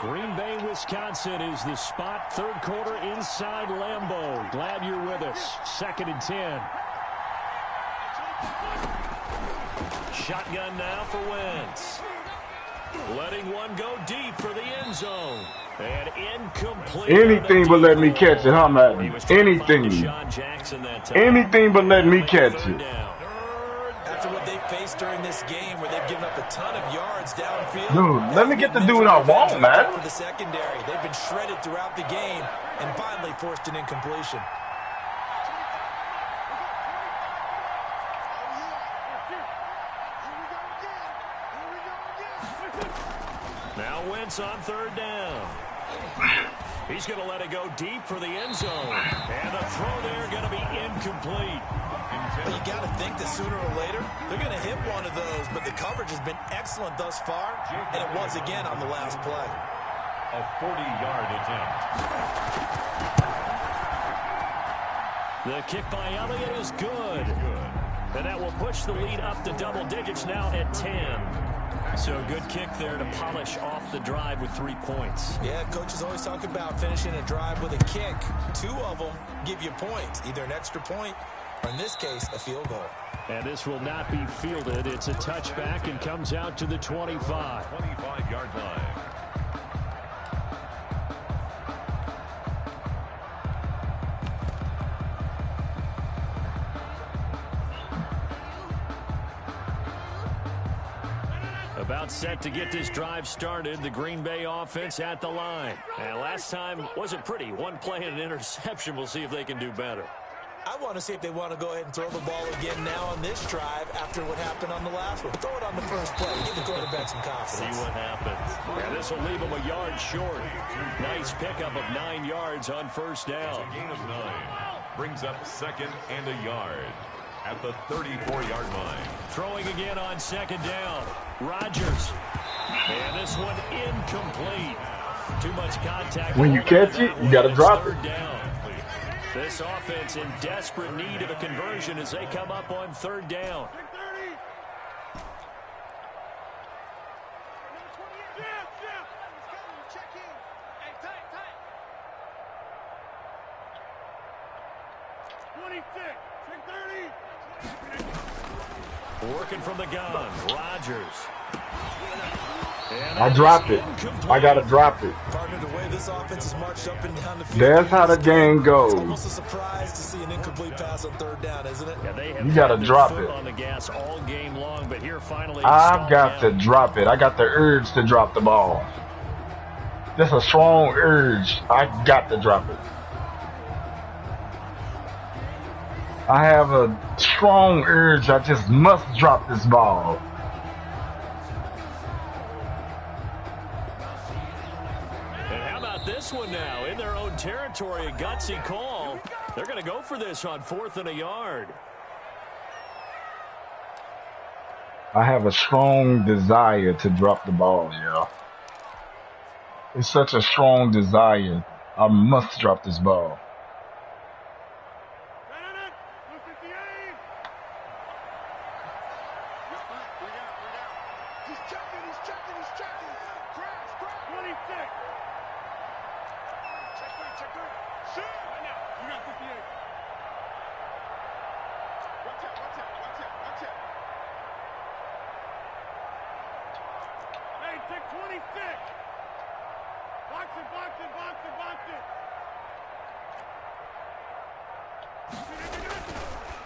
Green Bay, Wisconsin is the spot. Third quarter inside Lambeau. Glad you're with us. 2nd and 10. Shotgun now for Wentz. Letting one go deep for the end zone. And incomplete. Anything but let me catch it, huh, Madden? Anything. Anything but let me catch it. After what they've faced during this game, where they've given up a ton of yards downfield. Dude, let me get the dude I want, man. For the secondary, they've been shredded throughout the game and finally forced an incompletion. Now Wentz on third down. He's going to let it go deep for the end zone. And the throw there going to be incomplete. Well, you got to think that sooner or later, they're going to hit one of those, but the coverage has been excellent thus far, and it was again on the last play. A 40-yard attempt. The kick by Elliott is good. And that will push the lead up to double digits now at 10. So a good kick there to polish off the drive with 3 points. Yeah, coaches always talk about finishing a drive with a kick. 2 of them give you points, either an extra point or, in this case, a field goal. And this will not be fielded. It's a touchback and comes out to the 25. 25-yard line. About set to get this drive started. The Green Bay offense at the line. And last time wasn't pretty. One play and an interception. We'll see if they can do better. I want to see if they want to go ahead and throw the ball again now on this drive after what happened on the last one. Throw it on the first play. Give the quarterback some confidence. See what happens. Yeah, this will leave them a yard short. Nice pickup of 9 yards on first down. A gain of 9. Brings up 2nd and a yard at the 34-yard line. Throwing again on 2nd down. Rodgers. And this one incomplete. Too much contact. When you catch it, you got to drop it. Down. This offense in desperate need of a conversion as they come up on 3rd down. Working from the gun, Rodgers. I dropped it. I got to drop it. Partner, the way this offense is marched up and down the field. That's how the game goes. It's almost a surprise to see an incomplete pass on 3rd down, isn't it? Yeah, they have you got to drop it. On the gas all game long, but here finally I've got to drop it. I got the urge to drop the ball. That's a strong urge. I got to drop it. I have a strong urge. I just must drop this ball. And how about this one now? In their own territory, a gutsy call. They're going to go for this on 4th and a yard. I have a strong desire to drop the ball, yeah. It's such a strong desire. I must drop this ball.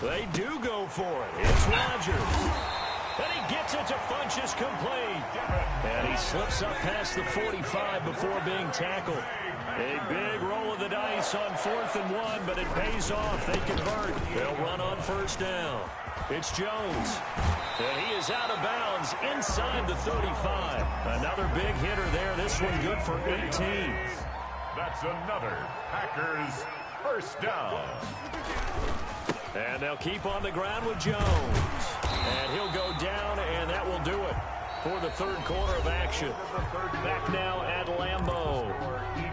They do go for it. It's Rodgers. And he gets it to Funchess complete. And he slips up past the 45 before being tackled. A big roll of the dice on 4th and 1, but it pays off. They convert. They'll run on first down. It's Jones. And he is out of bounds inside the 35. Another big hitter there. This one good for 18. That's another Packers first down. And they'll keep on the ground with Jones. And he'll go down, and that will do it for the third quarter of action. Back now at Lambeau.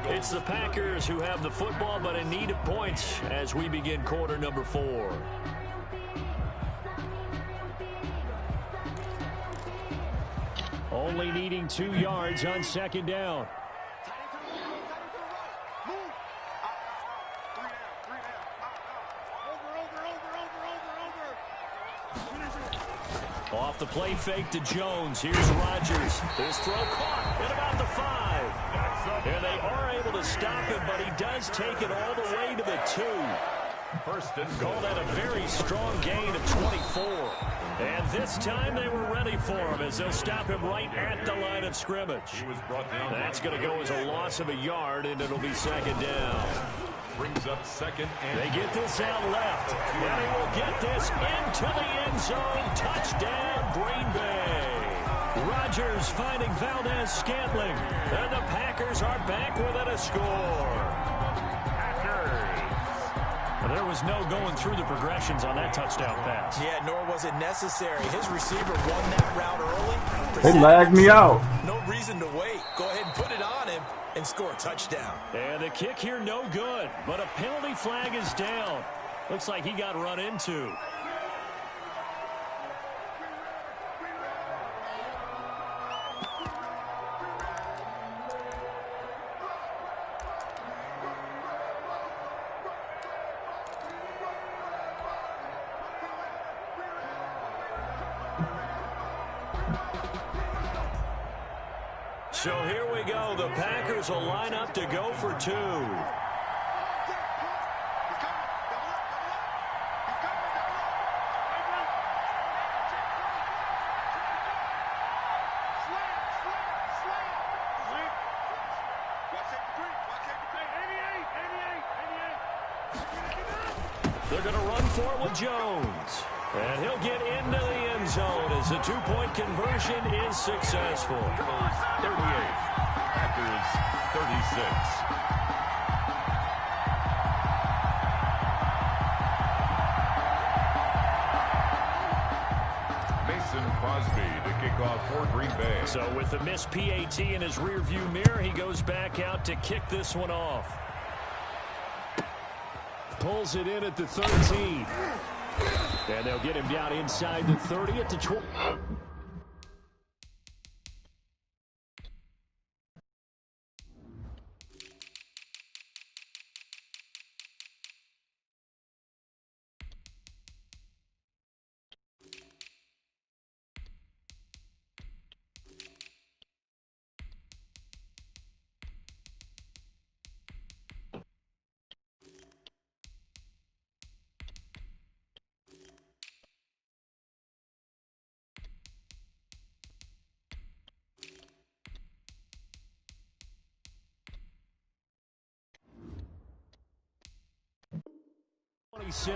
It's the Packers who have the football, but in need of points as we begin quarter number 4. Only needing 2 yards on second down. Off the play fake to Jones. Here's Rodgers. His throw caught at about the 5. And they are able to stop him, but he does take it all the way to the 2. First and Call that a very strong gain of 24. And this time they were ready for him as they'll stop him right at the line of scrimmage. That's going to go as a loss of a yard, and it'll be second down. Brings up second and they get this out left. And he will get this into the end zone. Touchdown, Green Bay. Rodgers finding Valdez-Scantling. And the Packers are back within a score. Well, there was no going through the progressions on that touchdown pass. Yeah, nor was it necessary. His receiver won that route early. They lagged me out. No reason to wait. Go ahead and put it on him and score a touchdown. And the kick here no good, but a penalty flag is down. Looks like he got run into. So here we go. The Packers will line up to go for 2. They're going to run for it with Jones. And he'll get into the end zone as the 2-point conversion is successful. 38. Packers 36. Mason Crosby to kick off for Green Bay. So with the missed PAT in his rearview mirror, he goes back out to kick this one off. Pulls it in at the 13. And they'll get him down inside the 30 at the 20.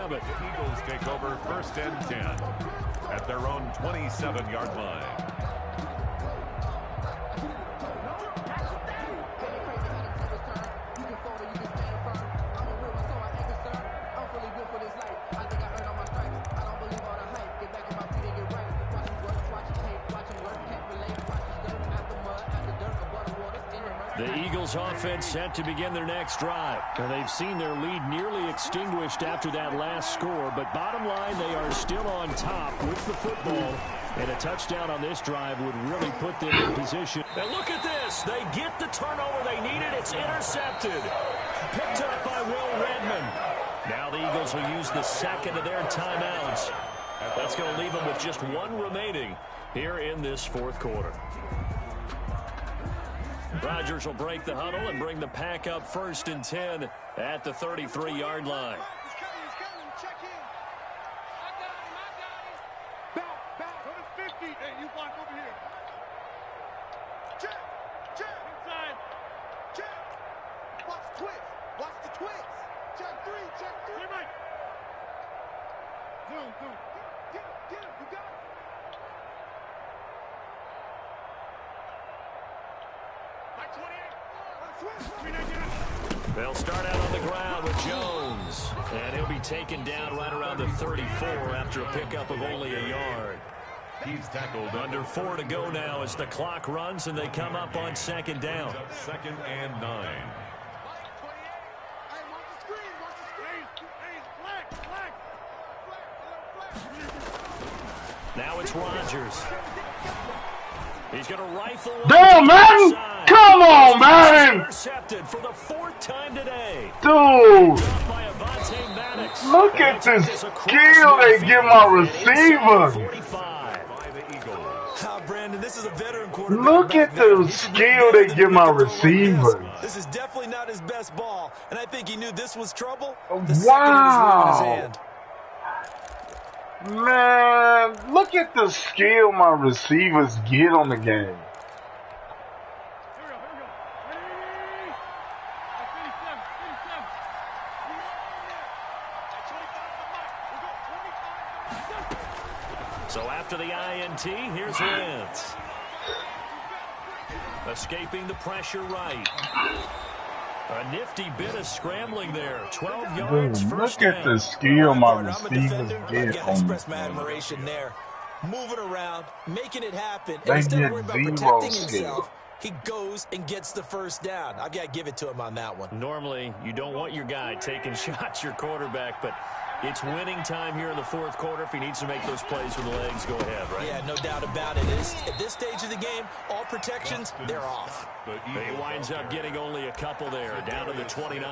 The Eagles take over first and 10 at their own 27-yard line. The Eagles offense set to begin their next drive. And they've seen their lead nearly extinguished after that last score. But bottom line, they are still on top with the football. And a touchdown on this drive would really put them in position. And look at this. They get the turnover they needed. It's intercepted. Picked up by Will Redmond. Now the Eagles will use the second of their timeouts. That's going to leave them with just one remaining here in this fourth quarter. Rodgers will break the huddle and bring the Pack up first and 10 at the 33-yard line. They'll start out on the ground with Jones. And he'll be taken down right around the 34 after a pickup of only a yard. He's tackled Under 4 to go now as the clock runs and they come up on second down. Second and 9. Now it's Rodgers. He's going to rifle. Damn, man! Come on, man! Intercepted for the 4th time today. Dude! Look at the skill they give my receivers. Brandon, this is a veteran quarterback. Look at the skill they give my receivers. This is definitely not his best ball, and I think he knew this was trouble. Wow. Man, look at the skill my receivers get on the game. So after the INT, here's Wentz. Escaping the pressure right. A nifty bit of scrambling there. 12 yards. Dude, look at the skill my receivers get on express my admiration there. Moving around, making it happen. They Instead of get worrying about zero protecting skill. himself, he goes and gets the first down. I've got to give it to him on that one. Normally, you don't want your guy taking shots, your quarterback, but it's winning time here in the 4th quarter. If he needs to make those plays with the legs, go ahead, right? Yeah, no doubt about it. At this stage of the game, all protections, they're off. He winds up getting only a couple there, down to the 29.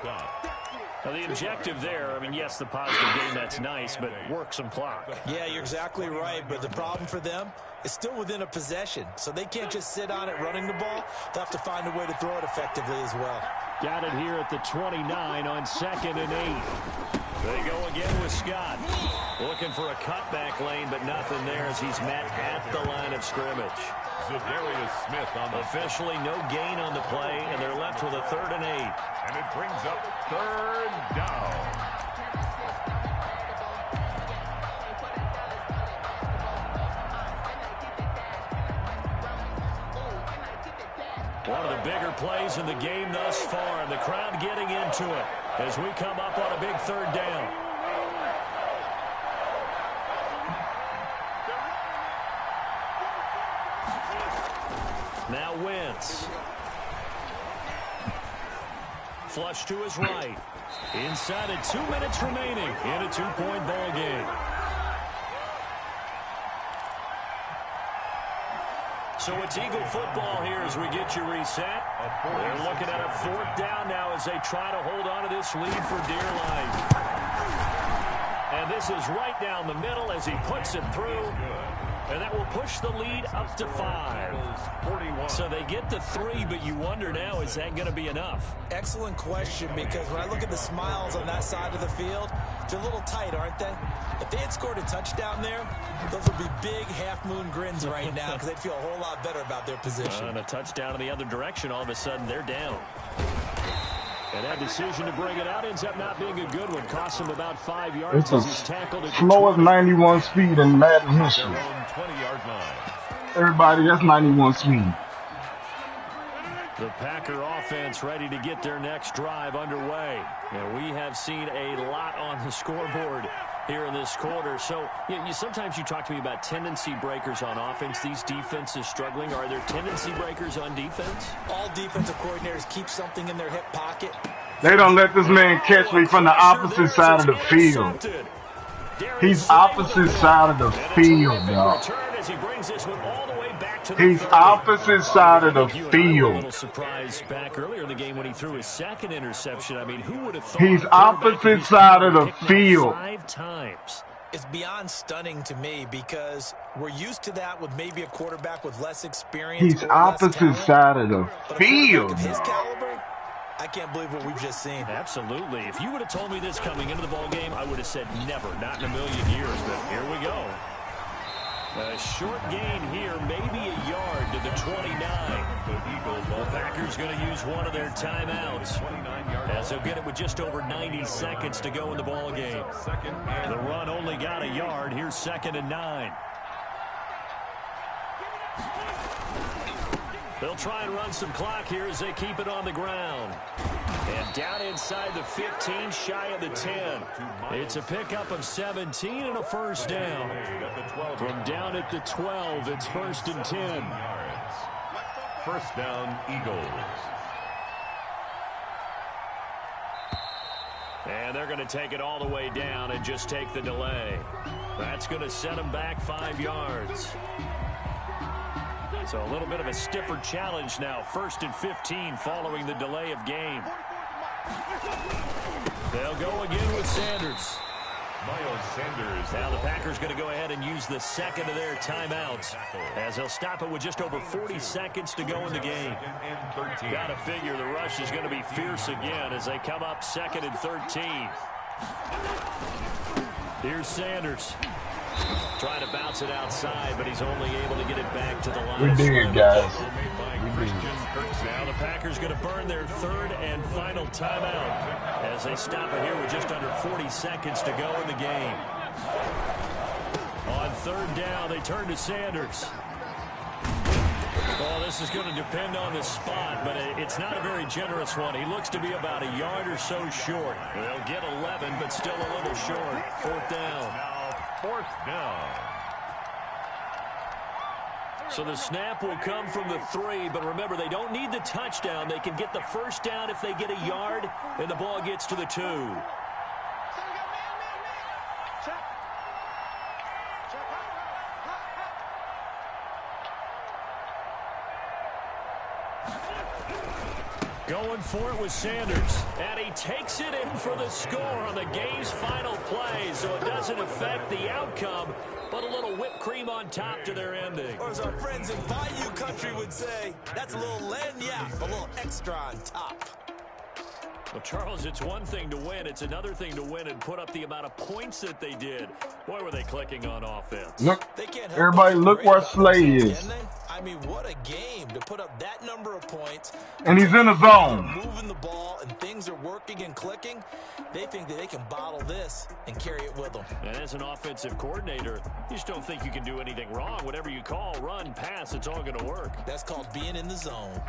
Now, the objective there, I mean, yes, the positive game, that's nice, but work some clock. Yeah, you're exactly right, but the problem for them is still within a possession, so they can't just sit on it running the ball. They'll have to find a way to throw it effectively as well. Got it here at the 29 on 2nd and 8. They go again with Scott. Looking for a cutback lane, but nothing there as he's met at the line of scrimmage. Zadarius Smith on the Officially no gain on the play, and they're left with a 3rd and 8. and it brings up 3rd down. One of the bigger plays in the game thus far, and the crowd getting into it as we come up on a big 3rd down. Now Wentz. Flush to his right. Inside of 2 minutes remaining in a 2-point ball game. So it's Eagle football here as we get you reset. They're looking at a 4th down now as they try to hold on to this lead for dear life. And this is right down the middle as he puts it through. And that will push the lead up to 5. So they get to 3, but you wonder now, is that going to be enough? Excellent question, because when I look at the smiles on that side of the field, they're a little tight, aren't they? If they had scored a touchdown there, those would be big half-moon grins right now because they'd feel a whole lot better about their position. And a touchdown in the other direction, all of a sudden they're down. And that decision to bring it out ends up not being a good one. Costs him about 5 yards. It's the as he's tackled at slowest 91 speed in Madden history. Their own 20-yard line. Everybody, that's 91 speed. The Packer offense ready to get their next drive underway. And we have seen a lot on the scoreboard here in this quarter. So sometimes you talk to me about tendency breakers on offense. These defenses struggling. Are there tendency breakers on defense? All defensive coordinators keep something in their hip pocket. They don't let this man catch me from the opposite side of the field. He's opposite side of the field, y'all. He's opposite side of the field. A little surprise back earlier in the game when he threw his 2nd interception. I mean, who would have thought? He's opposite side of the field. 5 times. It's beyond stunning to me because we're used to that with maybe a quarterback with less experience. He's opposite side of the field. Of his caliber, I can't believe what we've just seen. Absolutely. If you would have told me this coming into the ball game, I would have said never, not in a million years. But here we go. A short gain here, maybe a yard to the 29. The Packers going to use one of their timeouts as they'll get it with just over 90 seconds to go in the ball game. The run only got a yard. Here's 2nd and 9. They'll try and run some clock here as they keep it on the ground. And down inside the 15, shy of the 10. It's a pickup of 17 and a first down. From down at the 12, it's 1st and 10. First down, Eagles. And they're going to take it all the way down and just take the delay. That's going to set them back 5 yards. So a little bit of a stiffer challenge now. 1st and 15 following the delay of game. They'll go again with Sanders. Miles Sanders. Now the Packers going to go ahead and use the second of their timeouts as they'll stop it with just over 40 seconds to go in the game. Got to figure the rush is going to be fierce again as they come up 2nd and 13. Here's Sanders. Trying to bounce it outside, but he's only able to get it back to the line. We did it, guys. Now the Packers going to burn their 3rd and final timeout as they stop it here with just under 40 seconds to go in the game. On 3rd down, they turn to Sanders. Well, this is going to depend on the spot, but it's not a very generous one. He looks to be about a yard or so short. They'll get 11, but still a little short. 4th down. Now 4th down. So the snap will come from the 3, but remember, they don't need the touchdown. They can get the 1st down if they get a yard, and the ball gets to the 2. Going for it with Sanders, and he takes it in for the score on the game's final play, so it doesn't affect the outcome, but a little whipped cream on top to their ending. Or as our friends in Bayou Country would say, that's a little lagniappe, a little extra on top. Well, Charles, it's one thing to win. It's another thing to win and put up the amount of points that they did. Boy, were they clicking on offense. Look, They can't help everybody, but look feel where great Slay about themselves, is. can they? I mean, what a game to put up that number of points. And he's in the zone. Moving the ball and things are working and clicking. They think that they can bottle this and carry it with them. And as an offensive coordinator, you just don't think you can do anything wrong. Whatever you call, run, pass, it's all going to work. That's called being in the zone.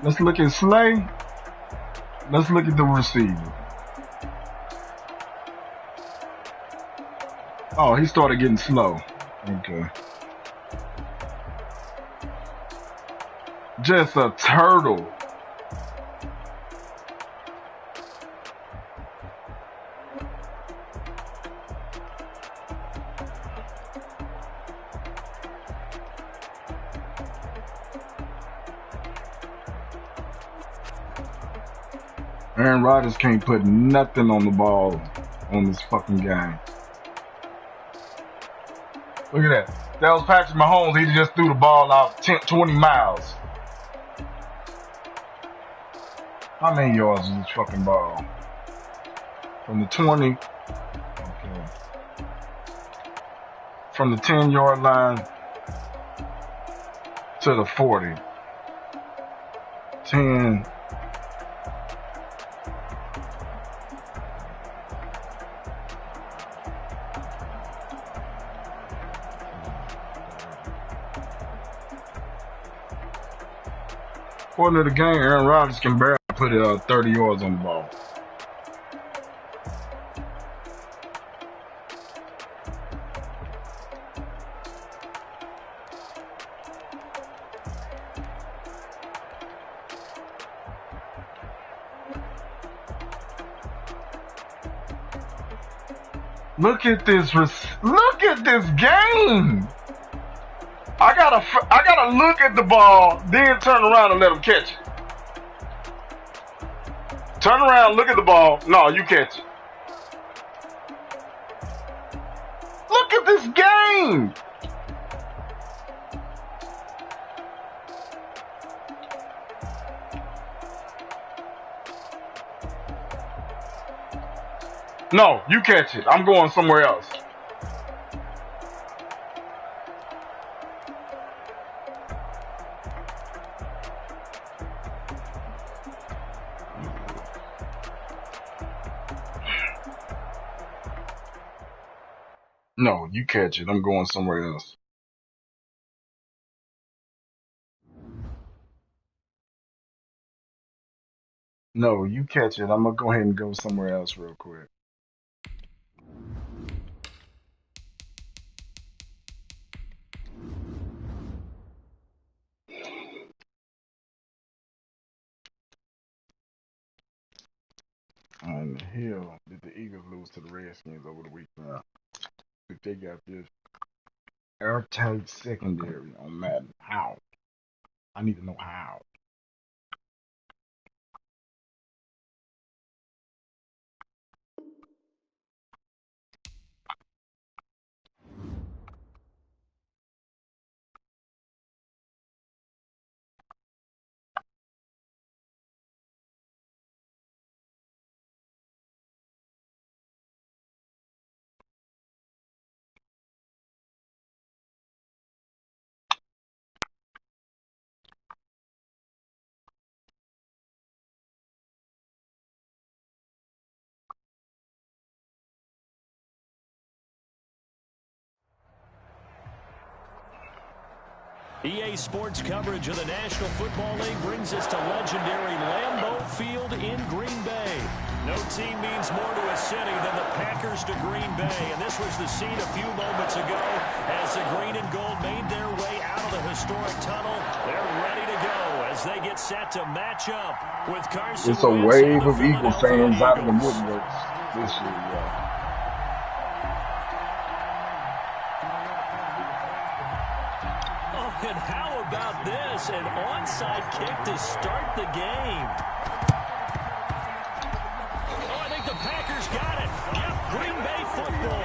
Let's look at Slay. Let's look at the receiver. Oh, he started getting slow. Okay. Just a turtle. Aaron Rodgers can't put nothing on the ball on this fucking game. Look at that. That was Patrick Mahomes. He just threw the ball out 20 miles. How many yards is this fucking ball? From the 20. Okay. From the 10-yard line to the 40. 10. According to the game, Aaron Rodgers can barely put 30 yards on the ball. Look at this! Look at this game! I gotta look at the ball, then turn around and let him catch it. Turn around, look at the ball. No, you catch it. Look at this game. No, you catch it. I'm going somewhere else. No, you catch it. I'm going somewhere else. No, you catch it. I'm gonna go ahead and go somewhere else real quick. On the hill, did the Eagles lose to the Redskins over the weekend? If they got this airtight secondary on Madden, how? I need to know how. EA Sports coverage of the National Football League brings us to legendary Lambeau Field in Green Bay. No team means more to a city than the Packers to Green Bay, and this was the scene a few moments ago as the green and gold made their way out of the historic tunnel. They're ready to go as they get set to match up with Carson It's a Wentz wave and the of Eagle Philadelphia fans out of the Eagles. woodworks this year, yeah. And how about this? An onside kick to start the game. Oh, I think the Packers got it. Yep, Green Bay football.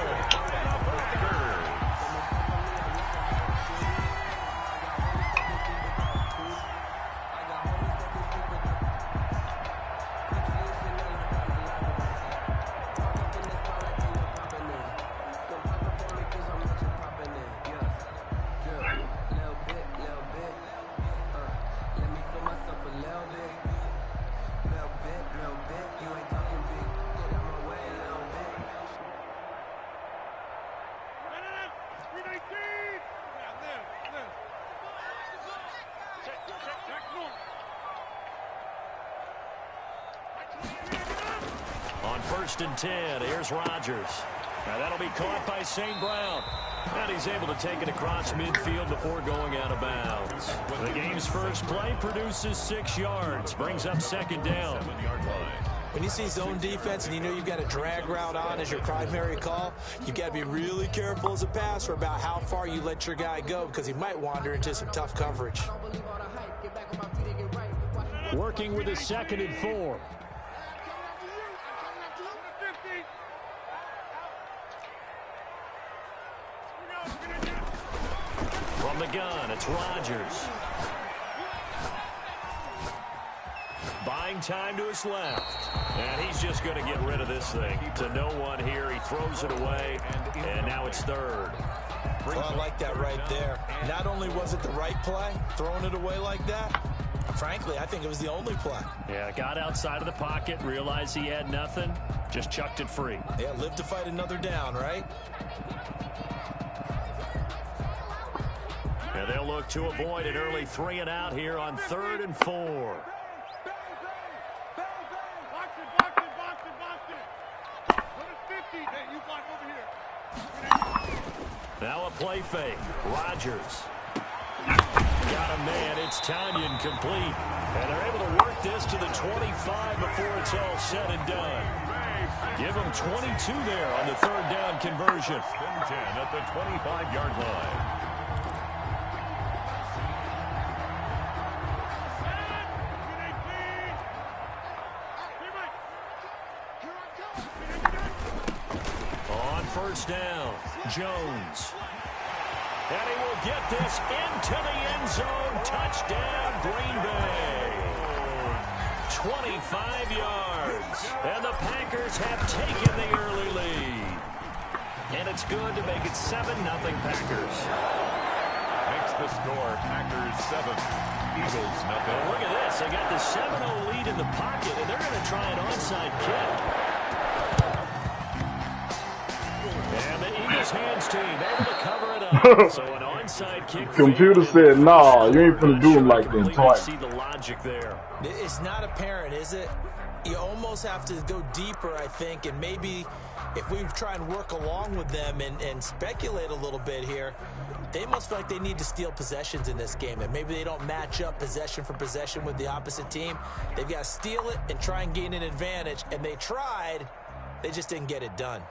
On 1st and 10, here's Rodgers. Now that'll be caught by St. Brown. And he's able to take it across midfield before going out of bounds. The game's first play produces 6 yards. Brings up 2nd down. When you see zone defense and you know you've got a drag route on as your primary call, you've got to be really careful as a passer about how far you let your guy go because he might wander into some tough coverage. Working with a 2nd and 4. From the gun, it's Rodgers. Buying time to his left. And he's just going to get rid of this thing. To no one here. He throws it away. And now it's 3rd. Well, I like that right there. Not only was it the right play, throwing it away like that, frankly, I think it was the only play. Yeah, got outside of the pocket, realized he had nothing, just chucked it free. Yeah, live to fight another down, right? And they'll look to avoid an early 3 and out here on 3rd and 4. Now a play fake. Rodgers. Got a man. It's Tanyan complete. And they're able to work this to the 25 before it's all said and done. Give them 22 there on the 3rd down conversion. 10 at the 25-yard line. On 1st down, Jones. And he will get this into the end zone. Touchdown, Green Bay. 25 yards. And the Packers have taken the early lead. And it's good to make it 7-0 Packers. Makes the score Packers 7, Eagles nothing. Well, look at this. They got the 7-0 lead in the pocket, and they're going to try an onside kick. And the Eagles hands team able to cover it up. So an onside kick. Computer said, "Nah, you ain't finna do him like that twice." See the logic there. It's not apparent, is it? you almost have to go deeper, I think, and maybe if we try and work along with them and speculate a little bit here, they must feel like they need to steal possessions in this game, and maybe they don't match up possession for possession with the opposite team. They've got to steal it and try and gain an advantage, and they tried. They just didn't get it done.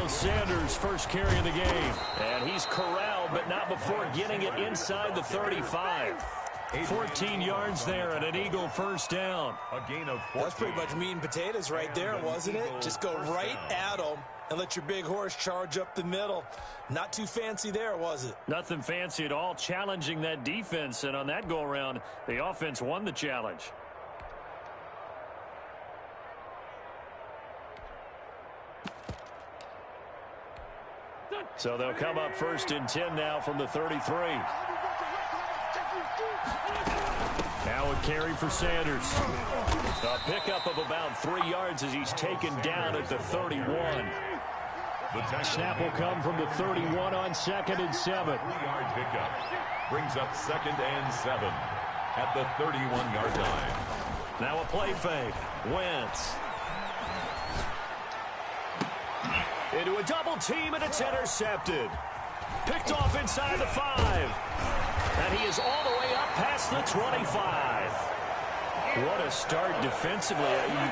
Sanders first carry of the game, and he's corralled, but not before getting it inside the 35. 14 yards there and an Eagle first down. A gain of 14. That's pretty much meat and potatoes right there, wasn't it? Just go right at them and let your big horse charge up the middle. Not too fancy there, was it? Nothing fancy at all, challenging that defense, and on that go-around, the offense won the challenge. So they'll come up first and 10 now from the 33. Now a carry for Sanders. A pickup of about 3 yards as he's taken down at the 31. The snap will come from the 31 on 2nd and 7. 3-yard pickup brings up 2nd and 7 at the 31-yard line. Now a play fake. Wentz. Into a double team, and it's intercepted. Picked off inside the 5. And he is all the way up past the 25. What a start defensively.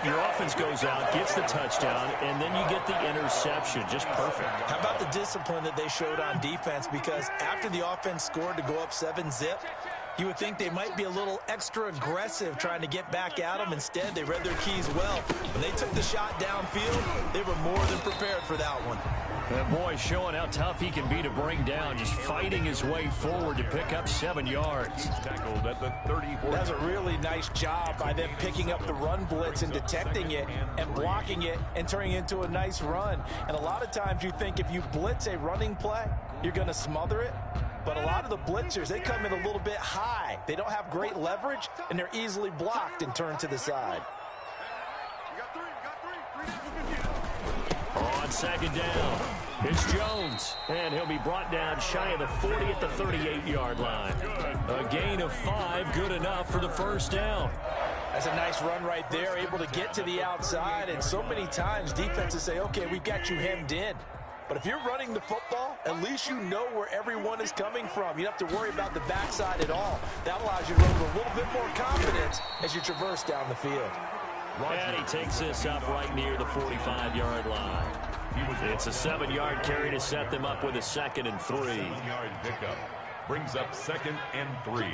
Your offense goes out, gets the touchdown, and then you get the interception. Just perfect. How about the discipline that they showed on defense? Because after the offense scored to go up 7-zip, you would think they might be a little extra aggressive trying to get back at them. Instead, they read their keys well. When they took the shot downfield, they were more than prepared for that one. That boy showing how tough he can be to bring down, just fighting his way forward to pick up 7 yards. Tackled at the 34. That's a really nice job by them picking up the run blitz and detecting it and blocking it and turning it into a nice run. And a lot of times you think if you blitz a running play, you're going to smother it. But a lot of the blitzers, they come in a little bit high. They don't have great leverage, and they're easily blocked and turned to the side. On 2nd down, it's Jones, and he'll be brought down shy of the 40 at the 38-yard line. A gain of 5, good enough for the first down. That's a nice run right there, able to get to the outside, and so many times defenses say, okay, we've got you hemmed in. But if you're running the football, at least you know where everyone is coming from. You don't have to worry about the backside at all. That allows you to run with a little bit more confidence as you traverse down the field. And he takes this up right near the 45-yard line. It's a 7-yard carry to set them up with a 2nd and 3. 7-yard pickup brings up 2nd and 3.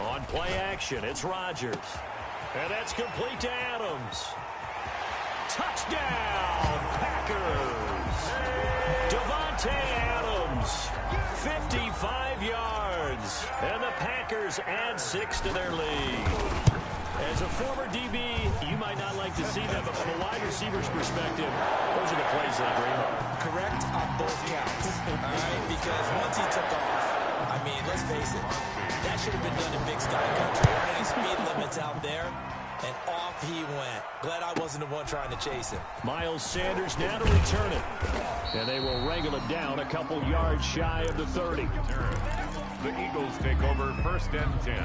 On play action, it's Rodgers. And that's complete to Adams. Touchdown, Packers! Devontae Adams, 55 yards. And the Packers add 6 to their lead. As a former DB, you might not like to see that, but from a wide receiver's perspective, those are the plays that I dream of. Correct on both counts. All right, because once he took off, I mean, let's face it, that should have been done in Big Sky Country. There aren't any speed limits out there, and off he went. Glad I wasn't the one trying to chase him. Miles Sanders now to return it. And they will wrangle it down a couple yards shy of the 30. The Eagles take over 1st and 10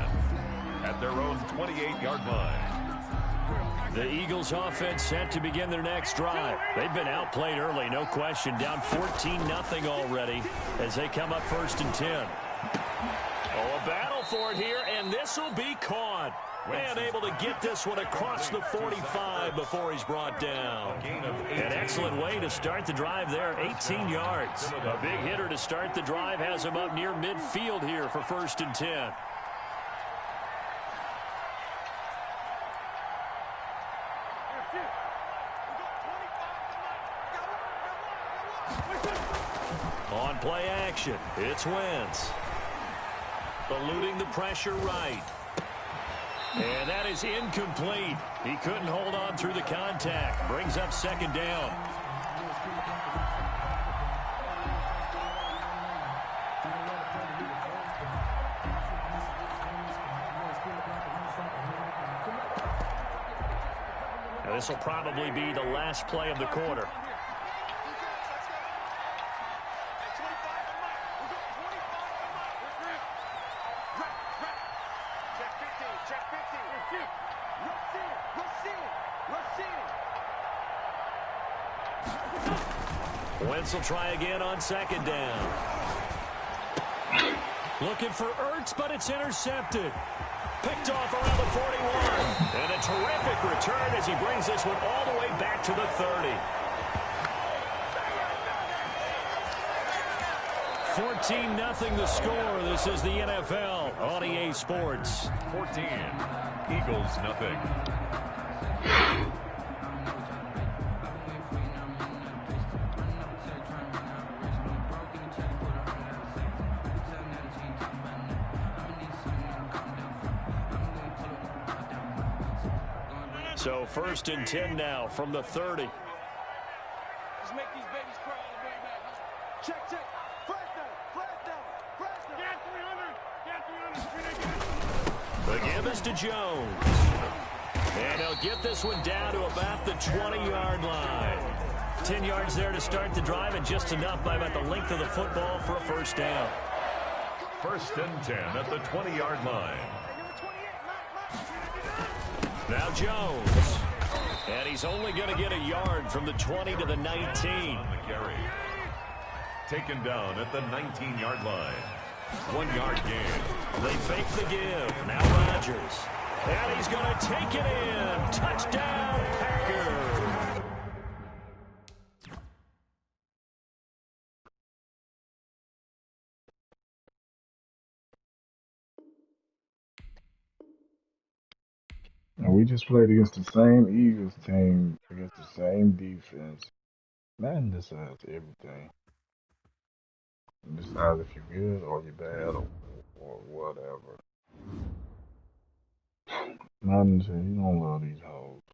at their own 28-yard line. The Eagles offense set to begin their next drive. They've been outplayed early, no question. Down 14-0 already as they come up 1st and 10. Oh, a battle for it here, and this will be caught. And able to get this one across the 45 before he's brought down. An excellent way to start the drive there, 18 yards. A big hitter to start the drive has him up near midfield here for 1st and 10. On play action, it's Wentz. Eluding the pressure right. And that is incomplete. He couldn't hold on through the contact. Brings up second down. Now this will probably be the last play of the quarter. Wentz will try again on second down. Looking for Ertz, but it's intercepted. Picked off around the 41. And a terrific return as he brings this one all the way back to the 30. 14-0 the score. This is the NFL on EA Sports. 14. Eagles nothing. So 1st and 10 now from the 30. Let's make these babies cry all the way back. Check, check. Flash down. Get 300. The give is to Jones. And he'll get this one down to about the 20-yard line. 10 yards there to start the drive, and just enough by about the length of the football for a first down. 1st and 10 at the 20-yard line. Now Jones. And he's only going to get a yard from the 20 to the 19. On the carry. Taken down at the 19-yard line. 1 yard gain. They fake the give. Now Rodgers. And he's going to take it in. Touchdown, Packers. And we just played against the same Eagles team, against the same defense. Madden decides everything. It decides if you're good or you're bad or whatever. Madden said, you don't love these hoes.